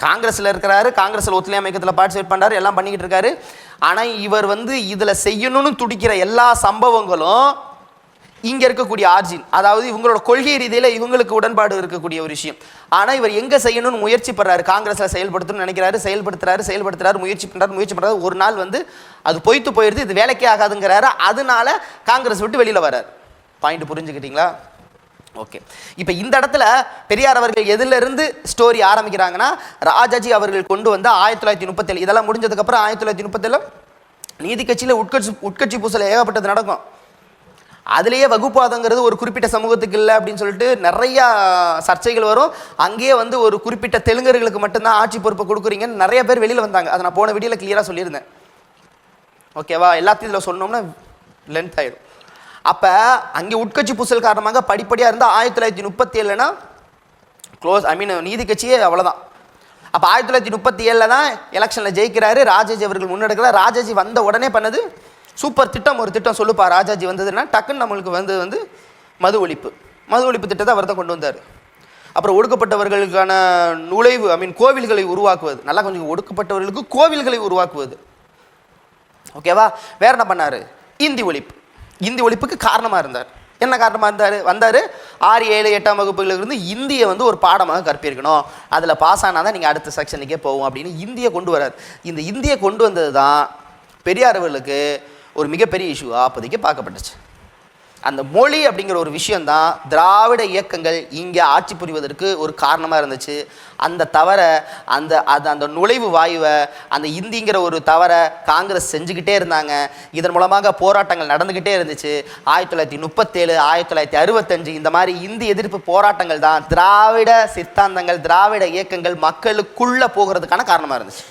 காங்கிரஸில் இருக்கிறாரு, காங்கிரஸில் ஒத்துழையாமை இயக்கத்தில் பார்ட்டிசிபேட் பண்ணுறாரு, எல்லாம் பண்ணிக்கிட்டு இருக்காரு. ஆனால் இவர் வந்து இதில் செய்யணும்னு துடிக்கிற எல்லா சம்பவங்களும் இங்கே இருக்கக்கூடிய ஆர்ஜின், அதாவது இவங்களோட கொள்கை ரீதியில் இவங்களுக்கு உடன்பாடு இருக்கக்கூடிய ஒரு விஷயம். ஆனால் இவர் எங்கே செய்யணும்னு முயற்சி பண்ணுறாரு, காங்கிரஸில் செயல்படுத்தணும்னு நினைக்கிறாரு, செயல்படுத்துறாரு, முயற்சி பண்ணுறாரு. ஒரு நாள் வந்து அது பொய்த்து போயிடுது, இது வேலைக்கே ஆகாதுங்கிறாரு. அதனால காங்கிரஸ் விட்டு வெளியில் வர்றாரு. பாயிண்ட் புரிஞ்சுக்கிட்டீங்களா? ஓகே. இப்போ இந்த இடத்துல பெரியார் அவர்கள் எதிலிருந்து ஸ்டோரி ஆரம்பிக்கிறாங்கன்னா, ராஜாஜி அவர்கள் கொண்டு வந்த 1937 இதெல்லாம் முடிஞ்சதுக்கப்புறம் 1937 நீதி கட்சியில் உட்கட்சி பூசல் ஏகப்பட்டது நடக்கும். அதுலேயே வகுப்பாதங்கிறது ஒரு குறிப்பிட்ட சமூகத்துக்கு இல்லை அப்படின்னு சொல்லிட்டு நிறையா சர்ச்சைகள் வரும். அங்கேயே வந்து ஒரு குறிப்பிட்ட தெலுங்கர்களுக்கு மட்டும்தான் ஆட்சி பொறுப்பை கொடுக்குறீங்கன்னு நிறைய பேர் வெளியில் வந்தாங்க. அதை நான் போன வீடியோவில் கிளியராக சொல்லியிருந்தேன். ஓகேவா? எல்லாத்தையும் இதில் சொன்னோம்னா லென்த் ஆகிடும். அப்போ அங்கே உட்கட்சி பூசல் காரணமாக படிப்படியாக இருந்தால் 1937னா க்ளோஸ். நீதி கட்சியே அவ்வளோதான். அப்போ 1937 தான் எலெக்ஷனில் ஜெயிக்கிறாரு. ராஜாஜி அவர்கள் முன்னெடுக்கிறார். ராஜாஜி வந்த உடனே பண்ணது சூப்பர் திட்டம். ஒரு திட்டம் சொல்லுப்பா ராஜாஜி வந்ததுன்னா டக்குன்னு நம்மளுக்கு வந்து மது ஒழிப்பு திட்டத்தை அவர் தான் கொண்டு வந்தார். அப்புறம் ஒடுக்கப்பட்டவர்களுக்கான நுழைவு கோவில்களை உருவாக்குவது. நல்லா கொஞ்சம் ஒடுக்கப்பட்டவர்களுக்கு கோவில்களை உருவாக்குவது. ஓகேவா? வேற என்ன பண்ணார்? இந்தி ஒழிப்புக்கு காரணமாக இருந்தார். என்ன காரணமாக வந்தார் 6, 7, 8ஆம் வகுப்புகளிலிருந்து இந்தியை ஒரு பாடமாக கற்பிக்கணும், அதில் பாஸ் ஆனால் தான் நீங்கள் அடுத்த செக்ஷனுக்கே போவோம் அப்படின்னு இந்தியை கொண்டு வரார். இந்த இந்தியை கொண்டு வந்தது தான் பெரியார் அவர்களுக்கு ஒரு மிகப்பெரிய இஷ்யூவாக அப்போதைக்கு பார்க்கப்பட்டுச்சு. அந்த மொழி அப்படிங்கிற ஒரு விஷயந்தான் திராவிட இயக்கங்கள் இங்கே ஆட்சி புரிவதற்கு ஒரு காரணமாக இருந்துச்சு. அந்த தவற அந்த நுழைவு வாயுவை அந்த இந்திங்கிற ஒரு தவறை காங்கிரஸ் செஞ்சுக்கிட்டே இருந்தாங்க. இதன் மூலமாக போராட்டங்கள் நடந்துக்கிட்டே இருந்துச்சு. 1937, 1965 இந்த மாதிரி இந்தி எதிர்ப்பு போராட்டங்கள் தான் திராவிட சித்தாந்தங்கள், திராவிட இயக்கங்கள் மக்களுக்குள்ளே போகிறதுக்கான காரணமாக இருந்துச்சு.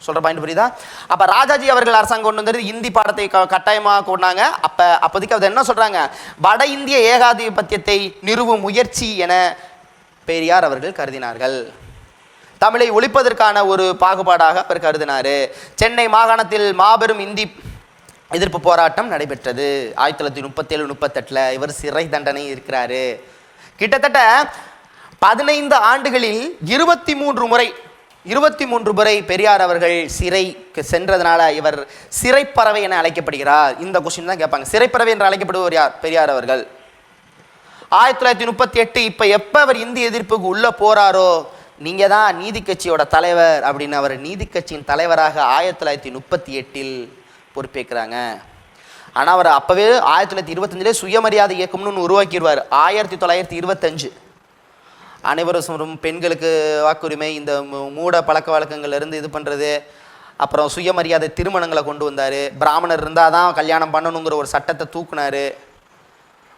சொல்கிற பாயிண்ட் புரியுதா? அப்போ ராஜாஜி அவர்கள் அரசாங்கம் கொண்டு வந்தது இந்தி பாடத்தை கட்டாயமாக கொண்டாங்க. அப்போதைக்கு அதை என்ன சொல்கிறாங்க? வட இந்திய ஏகாதிபத்தியத்தை நிறுவும் முயற்சி என பெரியார் அவர்கள் கருதினார்கள். தமிழை ஒழிப்பதற்கான ஒரு பாகுபாடாக அவர் கருதினார். சென்னை மாகாணத்தில் மாபெரும் இந்தி எதிர்ப்பு போராட்டம் நடைபெற்றது 1937, 38. இவர் சிறை தண்டனை இருக்கிறாரு. கிட்டத்தட்ட 15 ஆண்டுகளில் 23 முறை பெரியார் அவர்கள் சிறைக்கு சென்றதுனால இவர் சிறைப்பறவை என அழைக்கப்படுகிறார். இந்த கொஸ்டின் தான் கேட்பாங்க. சிறைப்பறவை என்று அழைக்கப்படுவர் யார்? பெரியார் அவர்கள். 1938 இப்போ எப்போ அவர் இந்தி எதிர்ப்புக்கு உள்ளே போகிறாரோ, நீங்கள் தான் நீதி கட்சியோட தலைவர் அப்படின்னு அவர் நீதி கட்சியின் தலைவராக 1938 பொறுப்பேற்கிறாங்க. ஆனால் அவர் அப்போவே 1925 சுயமரியாதை இயக்கம்னு உருவாக்கிடுவார். 1925 அனைவரும் பெண்களுக்கு வாக்குரிமை, இந்த மூட பழக்க வழக்கங்கள்லேருந்து இது பண்ணுறது, அப்புறம் சுயமரியாதை திருமணங்களை கொண்டு வந்தார். பிராமணர் இருந்தால் தான் கல்யாணம் பண்ணணுங்கிற ஒரு சட்டத்தை தூக்குனார்.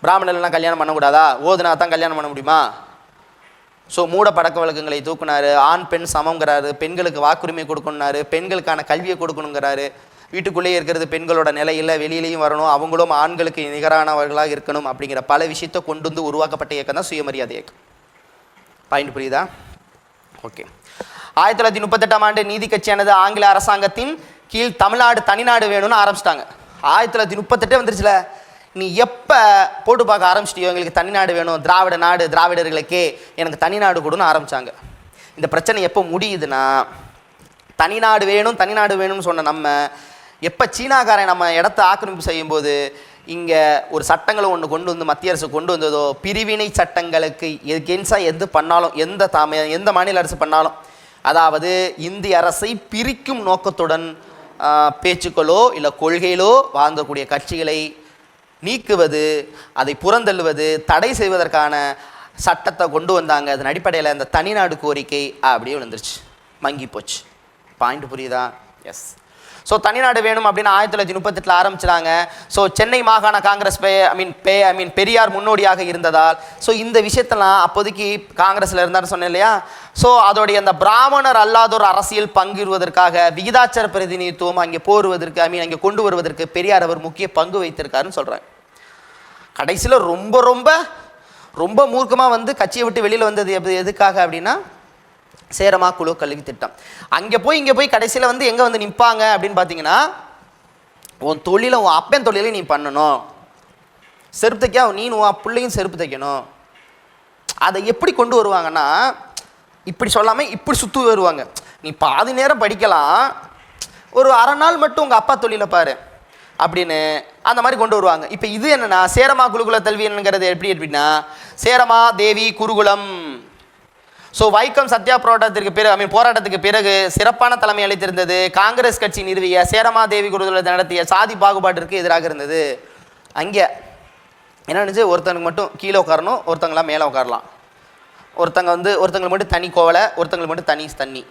பிராமணர்லாம் கல்யாணம் பண்ணக்கூடாதா? ஓதுனா தான் கல்யாணம் பண்ண முடியுமா? ஸோ மூட பழக்க வழக்கங்களை தூக்குனார். ஆண் பெண் சமங்கிறாரு. பெண்களுக்கு வாக்குரிமை கொடுக்கணுன்னாரு. பெண்களுக்கான கல்வியை கொடுக்கணுங்கிறாரு. வீட்டுக்குள்ளேயே இருக்கிறது பெண்களோட நிலையில் வெளியிலையும் வரணும், அவங்களும் ஆண்களுக்கு நிகரானவர்களாக இருக்கணும் அப்படிங்கிற பல விஷயத்தை கொண்டு வந்து உருவாக்கப்பட்ட இயக்கம் தான் சுயமரியாதை இயக்கம். பாயிண்ட் புரியுதா? ஓகே. 1938ஆம் ஆண்டு நீதி கட்சியானது ஆங்கில அரசாங்கத்தின் கீழ் தமிழ்நாடு தனிநாடு வேணும்னு ஆரம்பிச்சிட்டாங்க. 1938 வந்துருச்சுல, நீ எப்போ போட்டு பார்க்க ஆரம்பிச்சிட்டியோ எங்களுக்கு தனிநாடு வேணும், திராவிட நாடு, திராவிடர்களுக்கே எனக்கு தனிநாடு கொடுன்னு ஆரம்பித்தாங்க. இந்த பிரச்சனை எப்போ முடியுதுன்னா, தனிநாடு வேணும்னு சொன்ன நம்ம எப்போ சீனாக்காரன் நம்ம இடத்த ஆக்கிரமிப்பு செய்யும்போது இங்கே ஒரு சட்டங்களை ஒன்று கொண்டு வந்து மத்திய அரசு கொண்டு வந்ததோ, பிரிவினை சட்டங்களுக்கு எகென்ஸ்டாக எது பண்ணாலும் எந்த மாநில அரசு பண்ணாலும், அதாவது இந்திய அரசை பிரிக்கும் நோக்கத்துடன் பேச்சுக்களோ இல்லை கொள்கையிலோ வாழ்ந்தக்கூடிய கட்சிகளை நீக்குவது, அதை புறந்தள்ளுவது, தடை செய்வதற்கான சட்டத்தை கொண்டு வந்தாங்க. அதன் அடிப்படையில் அந்த தனிநாடு கோரிக்கை அப்படியே விழுந்துருச்சு, மங்கி போச்சு. பாயிண்ட் புரியுதா? எஸ். ஸோ தனிநாடு வேணும் அப்படின்னு 1938 ஆரம்பிச்சிட்டாங்க. ஸோ சென்னை மாகாண காங்கிரஸ் பெரியார் முன்னோடியாக இருந்ததால் ஸோ இந்த விஷயத்தெல்லாம் அப்போதைக்கு காங்கிரஸில் இருந்தான்னு சொன்னேன் இல்லையா? ஸோ அதோடைய அந்த பிராமணர் அல்லாதோர் அரசியல் பங்கிடுவதற்காக விகிதாச்சார பிரதிநிதித்துவம் அங்கே போடுவதற்கு அங்கே கொண்டு வருவதற்கு பெரியார் அவர் முக்கிய பங்கு வைத்திருக்காருன்னு சொல்கிறாங்க. கடைசியில் ரொம்ப ரொம்ப ரொம்ப மூர்க்கமாக வந்து கட்சியை விட்டு வெளியில் வந்தது எதுக்காக அப்படின்னா சேரமா குழு கல்வி திட்டம். அங்கே போய் கடைசியில் வந்து எங்கே வந்து நிற்பாங்க அப்படின்னு பார்த்தீங்கன்னா, உன் தொழிலை உன் அப்பன் தொழிலை நீ பண்ணணும், செருப்பு தைக்க நீ உன் பிள்ளையும் செருப்பு தைக்கணும். அதை எப்படி கொண்டு வருவாங்கன்னா, இப்படி சொல்லாமல் இப்படி சுற்றி வருவாங்க. நீ பாதி நேரம் படிக்கலாம், ஒரு அரை நாள் மட்டும் உங்கள் அப்பா தொழிலை பாரு அப்படின்னு அந்த மாதிரி கொண்டு வருவாங்க. இப்போ இது என்னென்னா, சேரமா குருகுல கல்விங்கிறது எப்படின்னா, சேரமா தேவி குருகுலம். ஸோ வைக்கம் சத்யா போராட்டத்துக்கு பிறகு சிறப்பான தலைமை அளித்திருந்தது காங்கிரஸ் கட்சி நிறுவிய சேரமா தேவி குருகுலத்தை நடத்திய சாதி பாகுபாட்டிற்கு எதிராக இருந்தது. அங்கே என்ன நினச்சி, ஒருத்தனுக்கு மட்டும் கீழே உட்காரணும், ஒருத்தங்களாம் மேலே உட்காரலாம், ஒருத்தங்களுக்கு மட்டும் தனி கோவலை, ஒருத்தங்களுக்கு மட்டும் தண்ணி,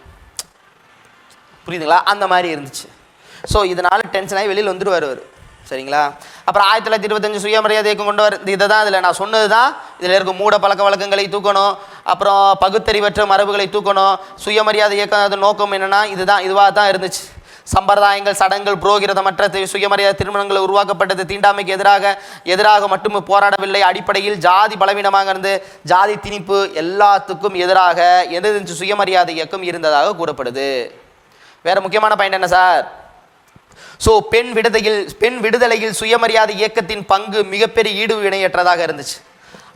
புரியுதுங்களா? அந்த மாதிரி இருந்துச்சு. ஸோ இதனால் டென்ஷனாகி வெளியில் வந்துடுவார் அவர். சரிங்களா? அப்புறம் 1925 சுயமரியாதை இயக்கம் கொண்டு வர இதை தான் இதில் நான் சொன்னது தான். இதில் இருக்க மூட பழக்க வழக்கங்களை தூக்கணும், அப்புறம் பகுத்தறிவற்ற மரபுகளை தூக்கணும். சுயமரியாதை இயக்கம் அது நோக்கம் என்னென்னா இதுவாக தான் இருந்துச்சு. சம்பிரதாயங்கள், சடங்குகள், புரோகிரதமற்ற சுயமரியாதை திருமணங்கள் உருவாக்கப்பட்டது. தீண்டாமைக்கு எதிராக மட்டும் போராடவில்லை. அடிப்படையில் ஜாதி பலவீனமாக இருந்து ஜாதி திணிப்பு எல்லாத்துக்கும் எதிராக எதிர்த்து சுயமரியாதை இயக்கம் இருந்ததாக கூறப்படுது. வேற முக்கியமான பாயிண்ட் என்ன சார்? ஸோ பெண் விடுதலையில் சுயமரியாதை இயக்கத்தின் பங்கு மிகப்பெரிய ஈடு இணையற்றதாக இருந்துச்சு.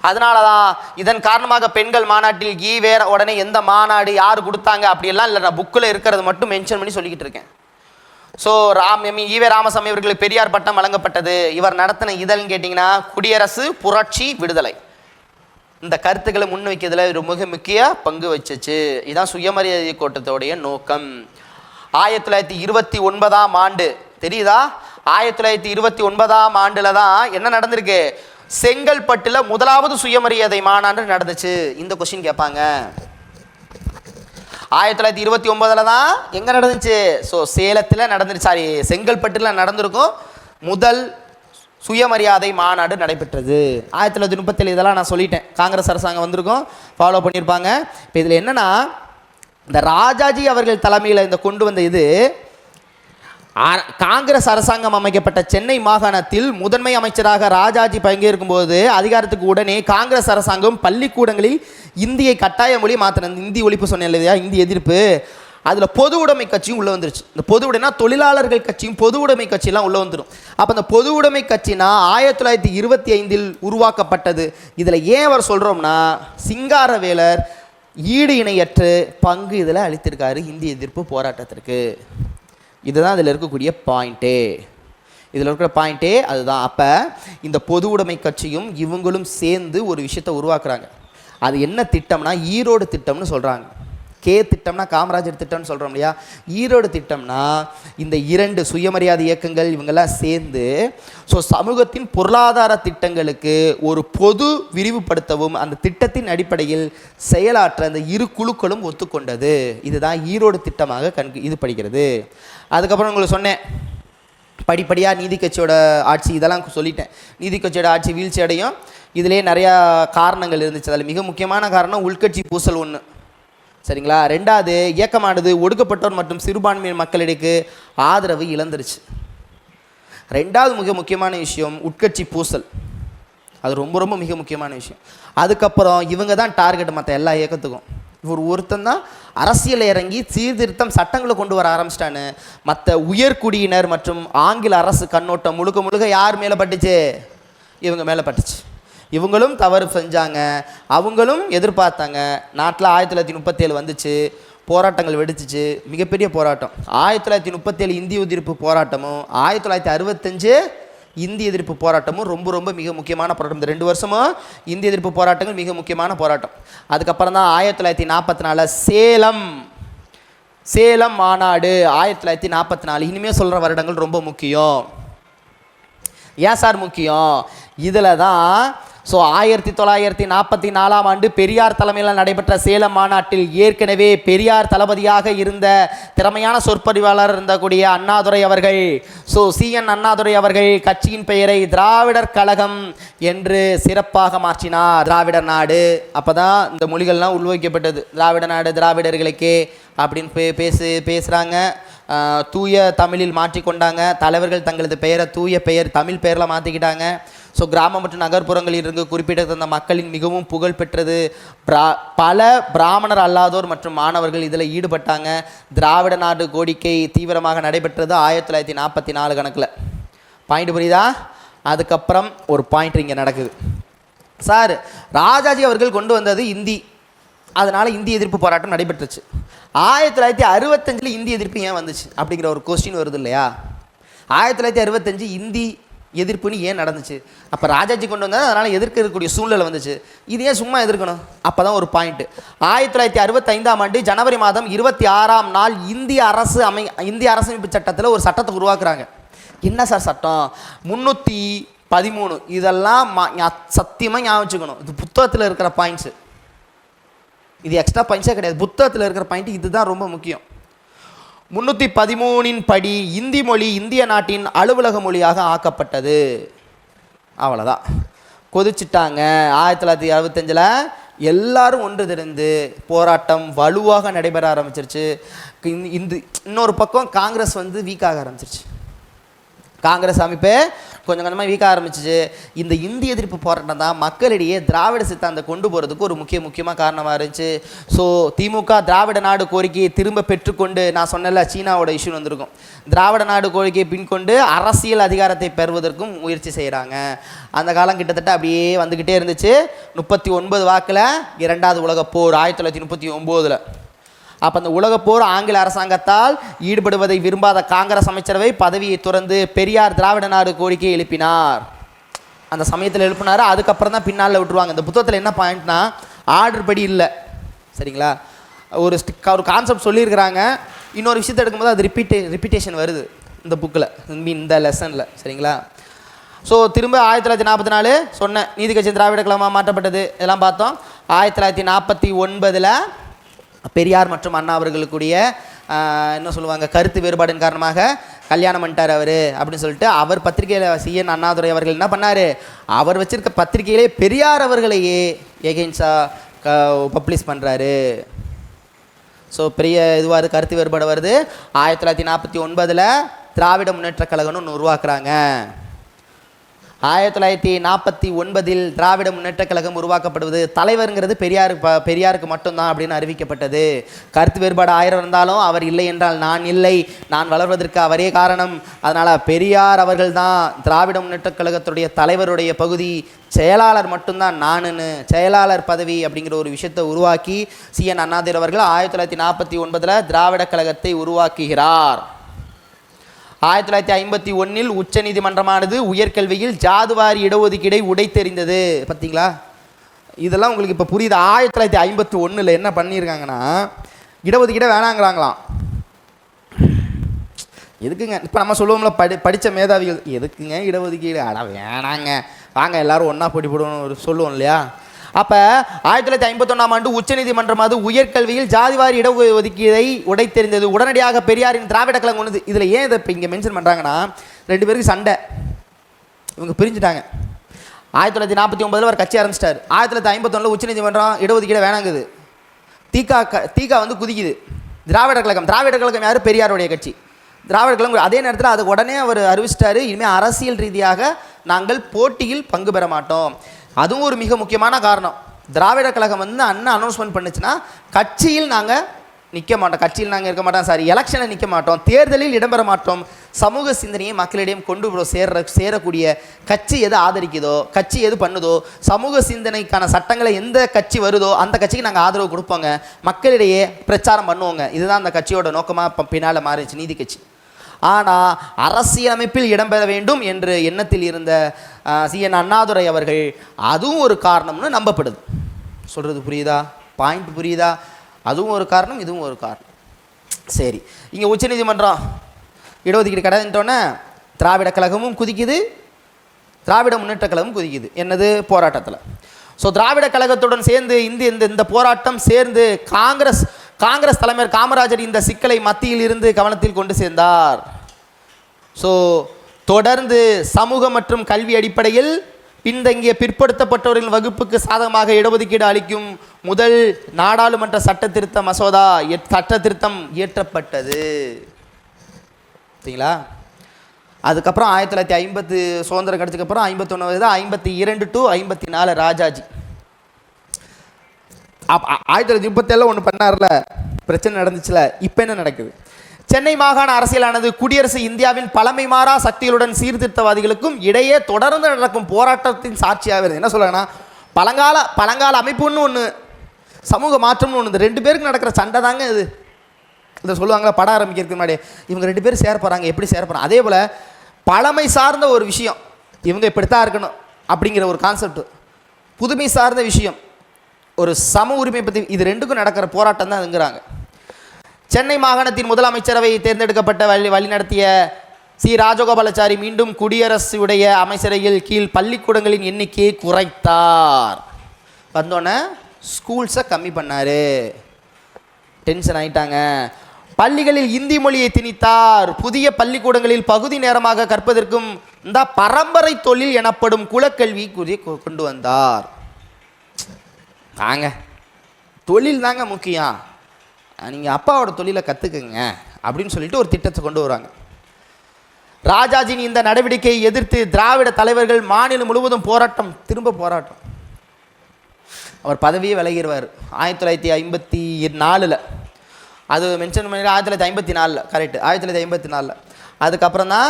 அதனால தான் இதன் காரணமாக பெண்கள் மாநாட்டில் ஈவேர உடனே எந்த மாநாடு யார் கொடுத்தாங்க அப்படியெல்லாம் இல்லை, நான் புக்கில் இருக்கிறது மட்டும் மென்ஷன் பண்ணி சொல்லிக்கிட்டு இருக்கேன். ஸோ ஈவே ராமசாமி அவர்களுக்கு பெரியார் பட்டம் வழங்கப்பட்டது. இவர் நடத்தின இதழ்னு கேட்டிங்கன்னா குடியரசு, புரட்சி, விடுதலை. இந்த கருத்துக்களை முன்வைக்கிறதுல மிக முக்கிய பங்கு வச்சிச்சு. இதுதான் சுயமரியாதை கூட்டத்தோடைய நோக்கம். 1929ஆம் ஆண்டு தெரியுதா? 1929ஆம் ஆண்டுல தான் என்ன நடந்திருக்கு? செங்கல்பட்டுல முதலாவது சுயமரியாதை மாநாடு நடந்துச்சு. இந்த கொஸ்டின் கேட்பாங்க. 1929 தான் எங்க நடந்துச்சு? ஸோ சேலத்தில் நடந்துச்சு, சாரி செங்கல்பட்டுல நடந்திருக்கும். முதல் சுயமரியாதை மாநாடு நடைபெற்றது 1937. இதெல்லாம் நான் சொல்லிட்டேன். காங்கிரஸ் அரசாங்கம் வந்திருக்கும், ஃபாலோ பண்ணியிருப்பாங்க. இப்போ இதில் என்னன்னா, இந்த ராஜாஜி அவர்கள் தலைமையில் இந்த கொண்டு வந்த இது காங்கிரஸ் அரசாங்கம் அமைக்கப்பட்ட சென்னை மாகாணத்தில் முதன்மை அமைச்சராக ராஜாஜி பங்கேற்கும் போது அதிகாரத்துக்கு உடனே காங்கிரஸ் அரசாங்கம் பள்ளிக்கூடங்களில் இந்தியை கட்டாய மொழி மாற்றினது. இந்தி ஒழிப்பு சொன்னேன் இல்லையா, இந்தி எதிர்ப்பு. அதில் பொது உடைமை கட்சியும் உள்ளே வந்துருச்சு. இந்த பொது உடைமைனா தொழிலாளர்கள் கட்சியும் பொது உடைமை கட்சியெல்லாம் உள்ளே வந்துடும். அப்போ அந்த பொது உடைமை கட்சினா 1925 உருவாக்கப்பட்டது. இதில் ஏன் அவர் சொல்கிறோம்னா, சிங்காரவேலர் ஈடு இணையற்று பங்கு இதில் அளித்திருக்காரு இந்திய எதிர்ப்பு போராட்டத்திற்கு. இதுதான் இதில் இருக்கக்கூடிய பாயிண்ட்டே. இதில் இருக்கிற பாயிண்ட்டே அதுதான். அப்போ இந்த பொது உடைமை கட்சியும் இவங்களும் சேர்ந்து ஒரு விஷயத்தை உருவாக்குறாங்க. அது என்ன திட்டம்னா ஈரோடு திட்டம்னு சொல்கிறாங்க. கே திட்டம்னா காமராஜர் திட்டம்னு சொல்கிறோம் இல்லையா, ஈரோடு திட்டம்னா இந்த 2 சுயமரியாதை இயக்கங்கள் இவங்கெல்லாம் சேர்ந்து ஸோ சமூகத்தின் பொருளாதார திட்டங்களுக்கு ஒரு பொது விரிவுபடுத்தவும் அந்த திட்டத்தின் அடிப்படையில் செயலாற்ற அந்த இரு குழுக்களும் ஒத்துக்கொண்டது. இதுதான் ஈரோடு திட்டமாக இது படிக்கிறது. அதுக்கப்புறம் உங்களுக்கு சொன்னேன் படிப்படியாக நீதி கட்சியோட ஆட்சி, இதெல்லாம் சொல்லிட்டேன். நீதி கட்சியோட ஆட்சி வீழ்ச்சி அடையும். இதிலே நிறையா காரணங்கள் இருந்துச்சு. அதில் மிக முக்கியமான காரணம் உள்கட்சி பூசல் ஒன்று, சரிங்களா. 2வது இயக்கமானது ஒடுக்கப்பட்டோர் மற்றும் சிறுபான்மையின மக்களிடையே ஆதரவு இழந்துருச்சு. 2வது மிக முக்கியமான விஷயம் உட்கட்சி பூசல். அது ரொம்ப ரொம்ப மிக முக்கியமான விஷயம். அதுக்கப்புறம் இவங்க தான் டார்கெட் மற்ற எல்லா இயக்கத்துக்கும். இவர் ஒருத்தன் தான் அரசியல் இறங்கி சீர்திருத்தம் சட்டங்களை கொண்டு வர ஆரம்பிச்சிட்டான்னு மற்ற உயர்குடியினர் மற்றும் ஆங்கில அரசு கண்ணோட்டம் முழுக்க யார் மேலே பட்டுச்சு? இவங்க மேலே பட்டுச்சு. இவங்களும் தவறு செஞ்சாங்க, அவங்களும் எதிர்பார்த்தாங்க. நாட்டில் 1937 வந்துச்சு, போராட்டங்கள் வெடிச்சிச்சு, மிகப்பெரிய போராட்டம். 1937 இந்திய எதிர்ப்பு போராட்டமும் 1965 இந்திய எதிர்ப்பு போராட்டமும் ரொம்ப ரொம்ப மிக முக்கியமான போராட்டம். இந்த 2 வருஷமும் இந்திய எதிர்ப்பு போராட்டங்கள் மிக முக்கியமான போராட்டம். அதுக்கப்புறம் தான் 1944 சேலம் மாநாடு 1944. இனிமேல் சொல்கிற வருடங்கள் ரொம்ப முக்கியம். ஏன் சார் முக்கியம்? இதில் தான் ஸோ 1944ஆம் ஆண்டு பெரியார் தலைமையில் நடைபெற்ற சேலம் மாநாட்டில் ஏற்கனவே பெரியார் தளபதியாக இருந்த திறமையான சொற்பொழிவாளர் இருந்தக்கூடிய அண்ணாதுரை அவர்கள், ஸோ CN அண்ணாதுரை அவர்கள் கட்சியின் பெயரை திராவிடர் கழகம் என்று சிறப்பாக மாற்றினார். திராவிடர் நாடு, அப்போ தான் இந்த மொழிகள்லாம் உள்வைக்கப்பட்டது. திராவிட நாடு திராவிடர்களுக்கே அப்படின்னு பேசுகிறாங்க. தூய தமிழில் மாற்றிக்கொண்டாங்க. தலைவர்கள் தங்களது பெயரை தூய பெயர் தமிழ் பெயரில் மாற்றிக்கிட்டாங்க. ஸோ கிராமம் மற்றும் நகர்ப்புறங்களில் இருந்து குறிப்பிட்ட மக்களின் மிகவும் புகழ் பெற்றது. பல பிராமணர் அல்லாதோர் மற்றும் மாணவர்கள் இதில் ஈடுபட்டாங்க. திராவிட நாடு கோரிக்கை தீவிரமாக நடைபெற்றது 1944 கணக்கில். பாயிண்ட் புரியுதா? அதுக்கப்புறம் ஒரு பாயிண்ட் இங்கே நடக்குது சார். ராஜாஜி அவர்கள் கொண்டு வந்தது இந்தி, அதனால் இந்திய எதிர்ப்பு போராட்டம் நடைபெற்றுச்சு. 1965 இந்திய எதிர்ப்பு ஏன் வந்துச்சு அப்படிங்கிற ஒரு கொஸ்டின் வருது இல்லையா. 1965 இந்தி எதிர்ப்புன்னு ஏன் நடந்துச்சு? அப்போ ராஜாஜி கொண்டு வந்தால் அதனால் எதிர்க்கக்கூடிய சூழ்நிலை வந்துச்சு. இது ஏன் சும்மா எதிர்க்கணும்? அப்போ தான் ஒரு பாயிண்ட்டு. 1965ஆம் ஆண்டு ஜனவரி மாதம் 26ஆம் நாள் இந்திய அரசமைப்பு சட்டத்தில் ஒரு சட்டத்தை உருவாக்குறாங்க. என்ன சார் சட்டம்? 313. இதெல்லாம் சத்தியமாக ஞாபகம் வச்சுக்கணும். இது புத்தகத்தில் இருக்கிற பாயிண்ட்ஸு, இது எக்ஸ்ட்ரா பாயிண்ட்ஸே கிடையாது. புத்தகத்தில் இருக்கிற பாயிண்ட் இதுதான் ரொம்ப முக்கியம். 313 படி இந்தி மொழி இந்திய நாட்டின் அலுவலக மொழியாக ஆக்கப்பட்டது. அவ்வளோதான், கொதிச்சுட்டாங்க. 1965 எல்லாரும் ஒன்று திரண்டு போராட்டம் வலுவாக நடைபெற ஆரம்பிச்சிருச்சு. இன்னொரு பக்கம் காங்கிரஸ் வந்து வீக்காக ஆரம்பிச்சிருச்சு. காங்கிரஸ் அமைப்பே கொஞ்சம் கொஞ்சமாக வீக்க ஆரம்பிச்சிச்சு. இந்த இந்திய எதிர்ப்பு போராட்டம் தான் மக்களிடையே திராவிட சித்தாந்தத்தை கொண்டு போகிறதுக்கு ஒரு முக்கியமாக காரணமாக இருந்துச்சு. ஸோ திமுக திராவிட நாடு கோரிக்கையை திரும்ப பெற்றுக்கொண்டு, நான் சொன்னல சீனாவோட இஷ்யூ வந்திருக்கும், திராவிட நாடு கோரிக்கையை பின்கொண்டு அரசியல் அதிகாரத்தை பெறுவதற்கும் முயற்சி செய்கிறாங்க. அந்த காலம் கிட்டத்தட்ட அப்படியே வந்துக்கிட்டே இருந்துச்சு. 39 வாக்கில் 2வது உலகப் போர் 1939. அப்போ அந்த உலகப்போர் ஆங்கில அரசாங்கத்தால் ஈடுபடுவதை விரும்பாத காங்கிரஸ் அமைச்சரவை பதவியை துறந்து பெரியார் திராவிட நாடு கோரிக்கையை எழுப்பினார். அந்த சமயத்தில் எழுப்பினார். அதுக்கப்புறம் தான் பின்னால் விட்டுருவாங்க. இந்த புத்தகத்தில் என்ன பாயிண்ட்னா, ஆர்டர் படி இல்லை, சரிங்களா, ஒரு கான்செப்ட் சொல்லியிருக்கிறாங்க. இன்னொரு விஷயத்தை எடுக்கும்போது அது ரிப்பீட்டேஷன் வருது இந்த புக்கில், இந்த லெசனில், சரிங்களா. ஸோ திரும்ப 1944 சொன்னேன், நீதி கட்சி திராவிட கழகமாக மாற்றப்பட்டது. இதெல்லாம் பார்த்தோம். 1949 பெரியார் மற்றும் அண்ணா அவர்களுக்குரிய என்ன சொல்லுவாங்க, கருத்து வேறுபாடின் காரணமாக கல்யாணம் பண்ணிட்டார் அவர் அப்படின்னு சொல்லிட்டு அவர் பத்திரிகையில் CN அண்ணாதுரை அவர்கள் என்ன பண்ணார், அவர் வச்சிருக்க பத்திரிகையிலே பெரியார் அவர்களையே எகெயின்ஸ்டாக பப்ளிஷ் பண்ணுறாரு. ஸோ பெரிய இதுவாக கருத்து வேறுபாடு வருது. 1949 திராவிட முன்னேற்ற கழகம்னு ஒன்று உருவாக்குறாங்க. 1949 திராவிட முன்னேற்ற கழகம் உருவாக்கப்படுவது, தலைவருங்கிறது பெரியாருக்கு மட்டும்தான் அப்படின்னு அறிவிக்கப்பட்டது. கருத்து வேறுபாடு 1000 இருந்தாலும் அவர் இல்லை என்றால் நான் இல்லை, நான் வளர்வதற்கு அவரே காரணம். அதனால் பெரியார் அவர்கள் தான் திராவிட முன்னேற்ற கழகத்துடைய தலைவருடைய பகுதி, செயலாளர் மட்டும்தான் நானுன்னு, செயலாளர் பதவி அப்படிங்கிற ஒரு விஷயத்தை உருவாக்கி CN அண்ணாதுரை அவர்கள் 1949 திராவிட கழகத்தை உருவாக்குகிறார். 1951 உச்ச நீதிமன்றமானது உயர்கல்வியில் ஜாதுவாரி இடஒதுக்கீடை உடைத்தெறிந்தது. பார்த்தீங்களா, இதெல்லாம் உங்களுக்கு இப்போ புரியுது. 1951 என்ன பண்ணியிருக்காங்கன்னா, இடஒதுக்கீடை வேணாங்கிறாங்களாம். எதுக்குங்க, இப்போ நம்ம சொல்லுவோம்ல, படித்த மேதாவிகள், எதுக்குங்க இடஒதுக்கீடு, வேணாங்க, வாங்க எல்லாரும் ஒன்றா போட்டி போடுவோம்னு சொல்லுவோம் இல்லையா. அப்போ 1951 உச்சநீதிமன்றம் அது உயர்கல்வியில் ஜாதிவாரி இடஒதுக்கீடை உடைத்தெறிந்தது. உடனடியாக பெரியாரின் திராவிட கழகம் ஒன்று. இதில் ஏன் இதை இப்போ இங்கே மென்ஷன் பண்ணுறாங்கன்னா, 2 பேருக்கு சண்டை, இவங்க பிரிஞ்சுட்டாங்க. 1949 ஒரு கட்சி ஆரம்பிச்சிட்டார். 1951 உச்சநீதிமன்றம் இடஒதுக்கீடை வேணாங்குது. தீகா வந்து குதிக்குது. திராவிட கழகம் யார், பெரியாருடைய கட்சி. திராவிட கழகம் அதே நேரத்தில் அது உடனே அவர் அறிவிச்சிட்டாரு, இனிமேல் அரசியல் ரீதியாக நாங்கள் போட்டியில் பங்கு பெற மாட்டோம். அதுவும் ஒரு மிக முக்கியமான காரணம். திராவிட கழகம் வந்து அண்ணா அனௌன்ஸ்மெண்ட் பண்ணுச்சுன்னா, கட்சியில் நாங்கள் நிற்க மாட்டோம், இருக்க மாட்டோம், எலெக்ஷனில் நிற்க மாட்டோம், தேர்தலில் இடம்பெற மாட்டோம். சமூக சிந்தனையை மக்களிடையே கொண்டு சேரக்கூடிய கட்சி எது ஆதரிக்குதோ, கட்சி எது பண்ணுதோ, சமூக சிந்தனைக்கான சட்டங்களை எந்த கட்சி வருதோ அந்த கட்சிக்கு நாங்கள் ஆதரவு கொடுப்போங்க, மக்களிடையே பிரச்சாரம் பண்ணுவோங்க. இதுதான் அந்த கட்சியோட நோக்கமாக பின்னால் மாறிடுச்சு நீதி கட்சி. ஆனால் அரசியலமைப்பில் இடம்பெற வேண்டும் என்ற எண்ணத்தில் இருந்த CN அண்ணாதுரை அவர்கள் அதுவும் ஒரு காரணம்னு நம்பப்படுது. சொல்கிறது புரியுதா, பாயிண்ட் புரியுதா? அதுவும் ஒரு காரணம், இதுவும் ஒரு காரணம். சரி, இங்கே உச்சநீதிமன்றம் இடஒதுக்கீடு கிடையாதுன்றோன்னே திராவிட கழகமும் குதிக்குது, திராவிட முன்னேற்ற கழகமும் குதிக்குது. என்னது, போராட்டத்தில். ஸோ திராவிட கழகத்துடன் சேர்ந்து இந்த போராட்டம் சேர்ந்து காங்கிரஸ் தலைவர் காமராஜர் இந்த சிக்கலை மத்தியில் இருந்து கவனத்தில் கொண்டு சேர்ந்தார். ஸோ தொடர்ந்து சமூக மற்றும் கல்வி அடிப்படையில் பின்தங்கிய பிற்படுத்தப்பட்டவர்களின் வகுப்புக்கு சாதகமாக இடஒதுக்கீடு அளிக்கும் முதல் நாடாளுமன்ற சட்ட திருத்தம் இயற்றப்பட்டது. சரிங்களா? அதுக்கப்புறம் 1950 சுதந்திரம் கிடைச்சதுக்கப்புறம் 51 52 to 54 ராஜாஜி. 1937 ஒன்று பண்ணார்ல, பிரச்சனை நடந்துச்சுல. இப்போ என்ன நடக்குது? சென்னை மாகாண அரசியலானது குடியரசு இந்தியாவின் பழமை மாறா சக்திகளுடன் சீர்திருத்தவாதிகளுக்கும் இடையே தொடர்ந்து நடக்கும் போராட்டத்தின் சாட்சியாக வருது. என்ன சொல்லுங்கன்னா, பழங்கால அமைப்புன்னு ஒன்று, சமூக மாற்றம்னு ஒன்று, இந்த 2 பேருக்கு நடக்கிற சண்டை தாங்க இது. இதை சொல்லுவாங்களா, படம் ஆரம்பிக்கிறதுக்கு முன்னாடி இவங்க 2 பேரும் சேர போகிறாங்க, எப்படி சேர போகிறாங்க. அதே போல் பழமை சார்ந்த ஒரு விஷயம், இவங்க இப்படித்தான் இருக்கணும் அப்படிங்கிற ஒரு கான்செப்ட், புதுமை சார்ந்த விஷயம், ஒரு சம உரிமை பற்றி, இது 2க்கும் நடக்கிற போராட்டம் தான் இதுங்கிறாங்க. சென்னை மாகாணத்தின் முதல் அமைச்சரவை தேர்ந்தெடுக்கப்பட்ட வழிநடத்திய ராஜகோபாலாச்சாரி மீண்டும் குடியரசுடைய அமைச்சரையில் கீழ் பள்ளிக்கூடங்களின் எண்ணிக்கையை குறைத்தார். வந்தோடனே ஸ்கூல்ஸை கம்மி பண்ணார். டென்ஷன் ஆகிட்டாங்க. பள்ளிகளில் இந்தி மொழியை திணித்தார். புதிய பள்ளிக்கூடங்களில் பகுதி நேரமாக கற்பதற்கும் இந்த பரம்பரை தொழில் எனப்படும் குலக்கல்வி கொண்டு வந்தார். தாங்க தொழில் தாங்க முக்கியம், நீங்கள் அப்பாவோட தொழிலை கற்றுக்குங்க அப்படின்னு சொல்லிட்டு ஒரு திட்டத்தை கொண்டு வராங்க. ராஜாஜியின் இந்த நடவடிக்கையை எதிர்த்து திராவிட தலைவர்கள் மாநிலம் முழுவதும் போராட்டம், திரும்ப போராட்டம். அவர் பதவியே விலகிடுவார் 1954. அது மென்ஷன் பண்ணி 1954 கரெக்டு, 1954. அதுக்கப்புறம் தான்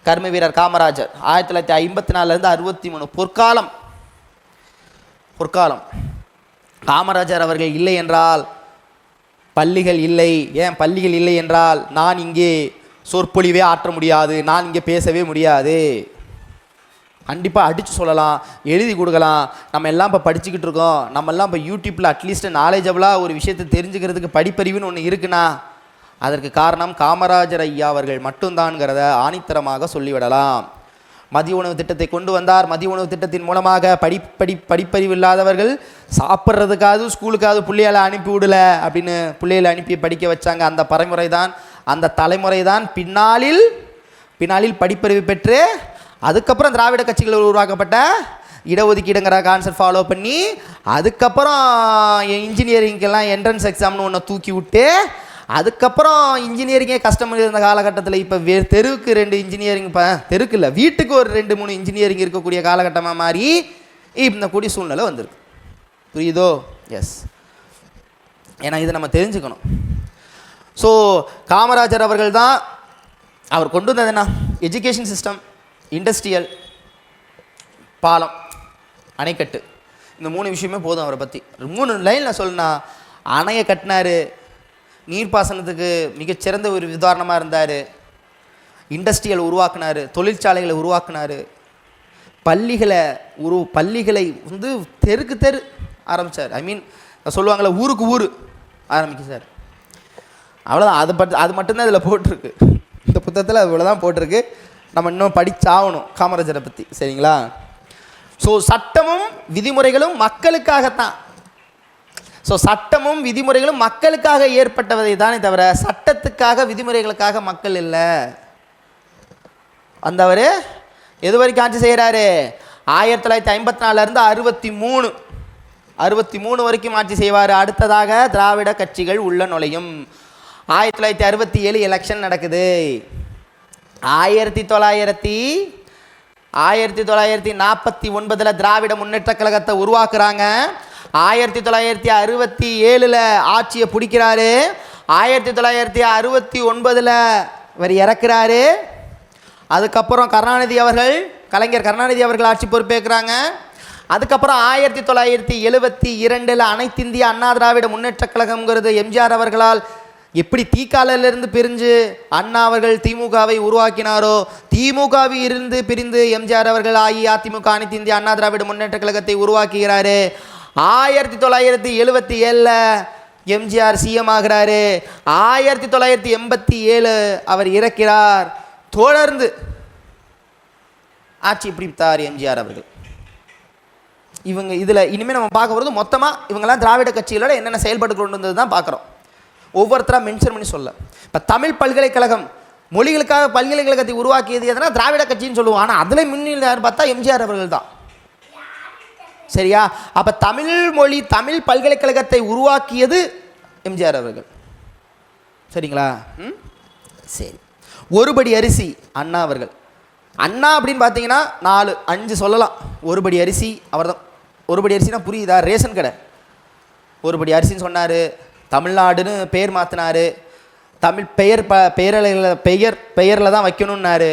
கர்ம வீரர் காமராஜர் 1954 63 பொற்காலம். காமராஜர் அவர்கள் இல்லை என்றால் பள்ளிகள் இல்லை. ஏன் பள்ளிகள் இல்லை என்றால் நான் இங்கே சொற்பொழிவே ஆற்ற முடியாது, நான் இங்கே பேசவே முடியாது. கண்டிப்பாக அடித்து சொல்லலாம், எழுதி கொடுக்கலாம். நம்ம எல்லாம் இப்போ படிச்சுக்கிட்டு இருக்கோம், நம்மெல்லாம் இப்போ யூடியூப்பில் அட்லீஸ்ட் நாலேஜபிளாக ஒரு விஷயத்தை தெரிஞ்சுக்கிறதுக்கு படிப்பறிவுன்னு ஒன்று இருக்குன்னா அதற்கு காரணம் காமராஜர் ஐயா அவர்கள் மட்டும்தான்ங்கிறத ஆணித்தரமாக சொல்லிவிடலாம். மதிய உணவு திட்டத்தை கொண்டு வந்தார். மதிய உணவு திட்டத்தின் மூலமாக படிப்பறிவு இல்லாதவர்கள் சாப்பிட்றதுக்காவது ஸ்கூலுக்காவது பிள்ளைகளை அனுப்பி விடல அப்படின்னு பிள்ளைகளை அனுப்பி படிக்க வச்சாங்க. அந்த பரமுறை தான், அந்த தலைமுறை தான் பின்னாளில் படிப்பறிவு பெற்று அதுக்கப்புறம் திராவிட கட்சிகள் உருவாக்கப்பட்ட இடஒதுக்கீடுங்கிற கான்செப்ட் ஃபாலோ பண்ணி அதுக்கப்புறம் இன்ஜினியரிங்கெல்லாம் என்ட்ரன்ஸ் எக்ஸாம்னு ஒன்று தூக்கி விட்டு அதுக்கப்புறம் இன்ஜினியரிங்கே கஷ்டம் இருந்த காலகட்டத்தில் இப்போ தெருவுக்கு 2 இன்ஜினியரிங், இப்போ தெருக்கு இல்லை வீட்டுக்கு ஒரு 2-3 இன்ஜினியரிங் இருக்கக்கூடிய காலகட்டமாக மாறி இந்த கூடிய சூழ்நிலை வந்திருக்கு. புரியுதோ? எஸ். ஏன்னா இதை நம்ம தெரிஞ்சுக்கணும். ஸோ காமராஜர் அவர்கள் தான் அவர் கொண்டு வந்தது என்ன? எஜுகேஷன் சிஸ்டம், இண்டஸ்ட்ரியல், பாலம், அணைக்கட்டு. இந்த 3 விஷயமே போதும் அவரை பற்றி. 3 லைனில் சொல்லுனா, அணையை கட்டினார், நீர்ப்பாசனத்துக்கு மிகச்சிறந்த ஒரு உதாரணமாக இருந்தார், இண்டஸ்ட்ரியல் உருவாக்குனார், தொழிற்சாலைகளை உருவாக்குனார், பள்ளிகளை தெருக்கு தெரு ஆரம்பித்தார். சொல்லுவாங்களே ஊருக்கு ஊர் ஆரம்பிக்க சார். அவ்வளோதான். அது மட்டும்தான் இதில் போட்டிருக்கு. இந்த புத்தகத்தில் இவ்வளோ தான் போட்டிருக்கு. நம்ம இன்னும் படிச்சாகணும் காமராஜரை பற்றி. சரிங்களா? ஸோ சட்டமும் விதிமுறைகளும் மக்களுக்காகத்தான். ஸோ சட்டமும் விதிமுறைகளும் மக்களுக்காக ஏற்பட்டதை தானே தவிர சட்டத்துக்காக விதிமுறைகளுக்காக மக்கள் இல்லை. வந்தவர் எது வரைக்கும் ஆட்சி செய்கிறாரு? 1954 63 வரைக்கும் ஆட்சி செய்வார். அடுத்ததாக திராவிட கட்சிகள் உள்ள நுழையும். 1967 எலெக்ஷன் நடக்குது. 1949 திராவிட முன்னேற்ற கழகத்தை உருவாக்குறாங்க. 1967 ஆட்சியை பிடிக்கிறாரு. 1969 இவர் இறக்குறாரு. அதுக்கப்புறம் கலைஞர் கருணாநிதி அவர்கள் ஆட்சி பொறுப்பேற்கிறாங்க. அதுக்கப்புறம் 1972 அனைத்து இந்திய அண்ணா திராவிட முன்னேற்ற கழகம்ங்கிறது எம்ஜிஆர் அவர்களால் எப்படி தீக்காலிலிருந்து பிரிஞ்சு அண்ணா அவர்கள் திமுகவை உருவாக்கினாரோ, திமுகவில் இருந்து பிரிந்து எம்ஜிஆர் அவர்கள் அஇஅதிமுக அனைத்து இந்திய அண்ணா திராவிட முன்னேற்ற கழகத்தை உருவாக்குகிறாரு. 1977 எம்ஜிஆர் சிஎம் ஆகிறாரு. 1987 அவர் இறக்கிறார். தொடர்ந்து ஆட்சி பிடித்தார் எம்ஜிஆர் அவர்கள். இவங்க இதில் இனிமேல் நம்ம பார்க்க போகிறது மொத்தமாக இவங்கெல்லாம் திராவிட கட்சிகளோட என்னென்ன செயல்பட்டு கொண்டு வந்தது தான் பார்க்குறோம். ஒவ்வொருத்தராக மென்ஷன் பண்ணி சொல்ல. இப்போ தமிழ் பல்கலைக்கழகம் மொழிகளுக்காக பல்கலைக்கழகத்தை உருவாக்கியது எதனா திராவிட கட்சின்னு சொல்லுவோம். ஆனால் அதில் முன்னில் யார் பார்த்தா எம்ஜிஆர் அவர்கள் தான். சரியா? அப்போ தமிழ் பல்கலைக்கழகத்தை உருவாக்கியது எம்ஜிஆர் அவர்கள். சரிங்களா? சரி. ஒருபடி அரிசி அண்ணா அவர்கள். அண்ணா அப்படின்னு பார்த்தீங்கன்னா 4-5 சொல்லலாம். ஒருபடி அரிசி அவர் தான். ஒருபடி அரிசினா புரியுதா? ரேஷன் கடை. ஒருபடி அரிசின்னு சொன்னார். தமிழ்நாடுன்னு பெயர் மாற்றினார். தமிழ் பெயரில் தான் வைக்கணுன்னாரு.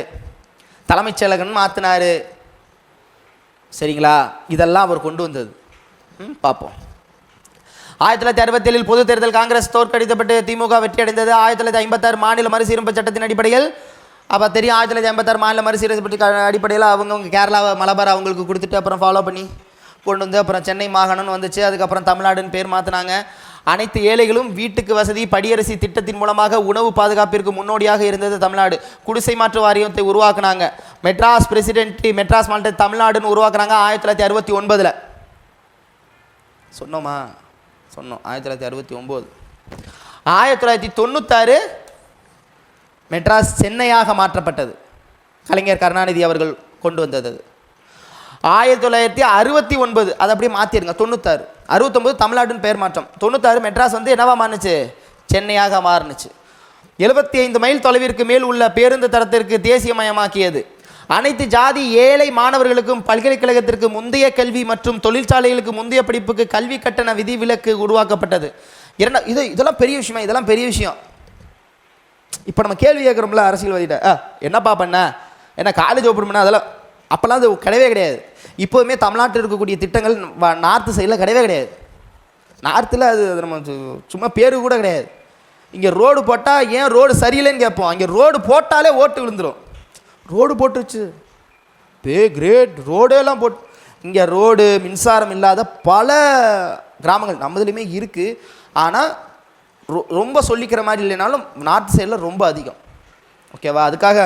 தலைமைச் செயலகன்னு மாற்றினார். சரிங்களா? இதெல்லாம் அவர் கொண்டு வந்தது. பார்ப்போம். 1967 பொது தேர்தல் காங்கிரஸ் தோற்கடிக்கப்பட்டு திமுக வெற்றி அடைந்தது. 1956 மாநில மறுசீரமைப்பு சட்டத்தின் அடிப்படையில் அப்போ தெரியும். 1956 மாநில மறுசீரமைப்பு அடிப்படையில் அவங்கவுங்க கேரளா மலபார் அவங்களுக்கு கொடுத்துட்டு அப்புறம் ஃபாலோ பண்ணி கொண்டு வந்து அப்புறம் சென்னை மாகாணம்னு வந்துச்சு. அதுக்கப்புறம் தமிழ்நாடுன்னு பேர் மாற்றினாங்க. அனைத்து ஏழைகளும் வீட்டுக்கு வசதி படியரசி திட்டத்தின் மூலமாக உணவு பாதுகாப்பிற்கு முன்னோடியாக இருந்தது தமிழ்நாடு. குடிசை மாற்று வாரியத்தை உருவாக்குனாங்க. மெட்ராஸ் மாநிலத்தை தமிழ்நாடுன்னு உருவாக்குனாங்க 1969. சொன்னோம் 1969. 1996 மெட்ராஸ் சென்னையாக மாற்றப்பட்டது. கலைஞர் கருணாநிதி அவர்கள் கொண்டு வந்தது. 1969 அதை அப்படியே மாற்றிடுங்க, 96. 69 தமிழ்நாடுன்னு பெயர் மாற்றம். 96 மெட்ராஸ் வந்து என்னவா மாறுனுச்சு? சென்னையாக மாறுனுச்சு. 75 மைல் தொலைவிற்கு மேல் உள்ள பேருந்து தடத்திற்கு தேசியமயமாக்கியது. அனைத்து ஜாதி ஏழை மாணவர்களுக்கும் பல்கலைக்கழகத்திற்கு முந்தைய கல்வி மற்றும் தொழிற்சாலைகளுக்கு முந்தைய படிப்புக்கு கல்வி கட்டண விதிவிலக்கு உருவாக்கப்பட்டது. இதெல்லாம் பெரிய விஷயமா? இதெல்லாம் பெரிய விஷயம். இப்போ நம்ம கேள்வி கேட்குறோம்ல அரசியல்வாதிகிட்ட, என்னப்பா பண்ண, என்ன காலேஜ் ஓப்பன் பண்ண, அதெல்லாம் அப்போல்லாம் அது கிடையவே கிடையாது. இப்போவுமே தமிழ்நாட்டில் இருக்கக்கூடிய திட்டங்கள் நார்த்து சைடில் கிடையவே கிடையாது. நார்த்தில் அது நம்ம சும்மா பேரு கூட கிடையாது. இங்கே ரோடு போட்டால் ஏன் ரோடு சரியில்லைன்னு கேட்போம், அங்கே ரோடு போட்டாலே ஓட்டு விழுந்துடும். ரோடு போட்டுருச்சு, கிரேட் ரோடெல்லாம் போட்டு. இங்கே ரோடு மின்சாரம் இல்லாத பல கிராமங்கள் நம்மதுலேயுமே இருக்குது. ஆனால் ரொம்ப சொல்லிக்கிற மாதிரி இல்லைனாலும் நார்த் சைடில் ரொம்ப அதிகம். ஓகேவா? அதுக்காக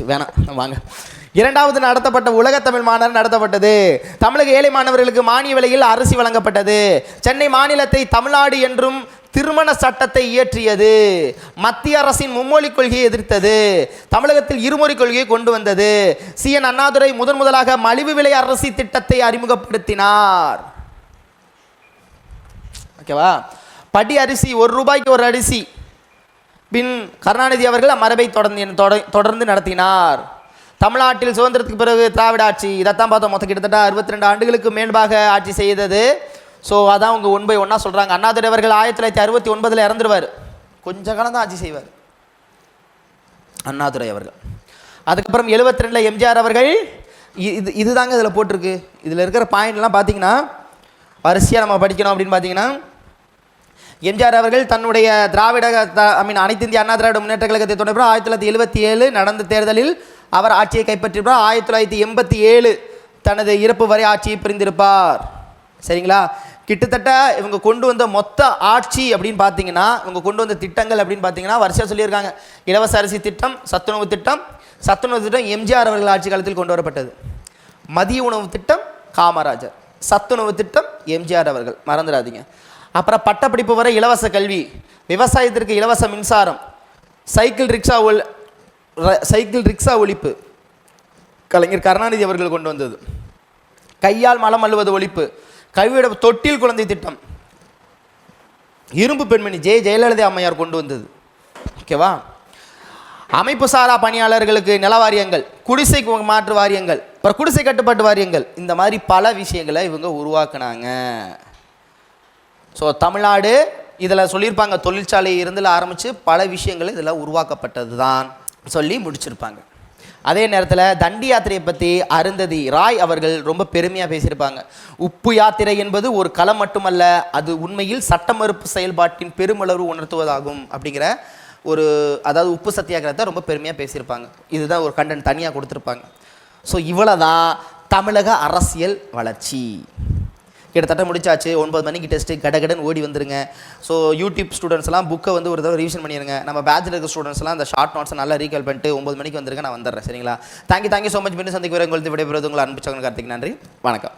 வேணாம் வாங்க. 2வது நடத்தப்பட்ட உலகத்தமிழ் மாநாடு நடத்தப்பட்டது. தமிழக ஏழை மாணவர்களுக்கு மானிய விலையில் அரிசி வழங்கப்பட்டது. சென்னை மாநிலத்தை தமிழ்நாடு என்றும் திருமண சட்டத்தை இயற்றியது. மத்திய அரசின் மும்மொழி கொள்கையை எதிர்த்தது. தமிழகத்தில் இருமொழி கொள்கையை கொண்டு வந்தது. CN அண்ணாதுரை முதலாக மலிவு விலை அரிசி திட்டத்தை அறிமுகப்படுத்தினார். ஓகேவா? படி அரிசி 1 ரூபாய்க்கு ஒரு அரிசி. பின் கருணாநிதி அவர்கள் அம்மரபை தொடர்ந்து நடத்தினார். தமிழ்நாட்டில் சுதந்திரத்துக்கு பிறகு திராவிட ஆட்சி, இதைத்தான் பார்த்தோம். மொத்தம் கிட்டத்தட்ட 62 ஆண்டுகளுக்கு மேல்பாக ஆட்சி செய்தது. ஸோ அதான் அவங்க 1 by 1 சொல்கிறாங்க. அண்ணாதுரை அவர்கள் 1969 இறந்துருவார். கொஞ்ச காலம் தான் ஆட்சி செய்வார் அண்ணாதுரை அவர்கள். அதுக்கப்புறம் 72 எம்ஜிஆர் அவர்கள். இதுதாங்க இதில் போட்டிருக்கு. இதில் இருக்கிற பாயிண்ட்லாம் பார்த்தீங்கன்னா வரிசையாக நம்ம படிக்கணும். அப்படின்னு பார்த்தீங்கன்னா எம்ஜிஆர் அவர்கள் தன்னுடைய அனைத்து இந்திய அண்ணா திராவிட முன்னேற்ற கழகத்தை தொடர்பு 1977 நடந்த தேர்தலில் அவர் ஆட்சியை கைப்பற்றியிருப்பார். 1987 தனது இறப்பு வரை ஆட்சியை பிரிந்திருப்பார். சரிங்களா? கிட்டத்தட்ட இவங்க கொண்டு வந்த மொத்த ஆட்சி அப்படின்னு பார்த்தீங்கன்னா, இவங்க கொண்டு வந்த திட்டங்கள் அப்படின்னு பார்த்தீங்கன்னா வரிசையாக சொல்லியிருக்காங்க. இலவச அரிசி திட்டம், சத்துணவு திட்டம். சத்துணவு திட்டம் எம்ஜிஆர் அவர்கள் ஆட்சி காலத்தில் கொண்டு வரப்பட்டது. மதிய உணவு திட்டம் காமராஜர், சத்துணவு திட்டம் எம்ஜிஆர் அவர்கள், மறந்துடாதீங்க. அப்புறம் பட்டப்படிப்பு வரை இலவச கல்வி, விவசாயத்திற்கு இலவச மின்சாரம், சைக்கிள் ரிக்ஷா ஒழிப்பு கலைஞர் கருணாநிதி அவர்கள் கொண்டு வந்தது. கையால் மலம் அள்ளுவது ஒழிப்பு, கைவிட தொட்டில் குழந்தை திட்டம், இரும்பு பெண்மணி ஜெயலலிதா அம்மையார் கொண்டு வந்தது. ஓகேவா? அமைப்பு சாரா பணியாளர்களுக்கு நில வாரியங்கள், குடிசை மாற்று வாரியங்கள், அப்புறம் குடிசை கட்டுப்பாட்டு வாரியங்கள், இந்த மாதிரி பல விஷயங்களை இவங்க உருவாக்குனாங்க. ஸோ தமிழ்நாடு இதில் சொல்லியிருப்பாங்க, தொழிற்சாலை இருந்தில் ஆரம்பித்து பல விஷயங்கள் இதில் உருவாக்கப்பட்டது தான் சொல்லி முடிச்சிருப்பாங்க. அதே நேரத்தில் தண்டி யாத்திரையை பற்றி அருந்ததி ராய் அவர்கள் ரொம்ப பெருமையாக பேசியிருப்பாங்க. உப்பு யாத்திரை என்பது ஒரு களம் மட்டுமல்ல, அது உண்மையில் சட்ட மறுப்பு செயல்பாட்டின் பெருமளவு உணர்த்துவதாகும் அப்படிங்கிற அதாவது உப்பு சத்தியாகிரகத்தை ரொம்ப பெருமையாக பேசியிருப்பாங்க. இதுதான் ஒரு கண்டென்ட் தனியாக கொடுத்துருப்பாங்க. ஸோ இவ்வளோதான் தமிழக அரசியல் வளர்ச்சி. கிட்டத்தட்ட முடிச்சாச்சு. 9 மணிக்கு டெஸ்ட்டு, கடகடன் ஓடி வந்துருங்க. ஸோ யூடியூப் ஸ்டூடெண்ட்ஸ்லாம் புக்கை வந்து ஒரு தடவை ரிவிஷன் பண்ணிடுங்க. நம்ம பேட்சில் இருக்க ஸ்டூடெண்ட்ஸ்லாம் அந்த ஷார்ட் நோட்ஸை நல்லா ரீகால் பண்ணிட்டு 9 மணிக்கு வந்துருங்க, நான் வந்துடுறேன். சரிங்களா? Thank you so much. மீண்டும் சந்திக்கு வரை உங்களுக்கு விடைபெறுவது உங்கள் அன்பு சகன் கார்த்திக். நன்றி, வணக்கம்.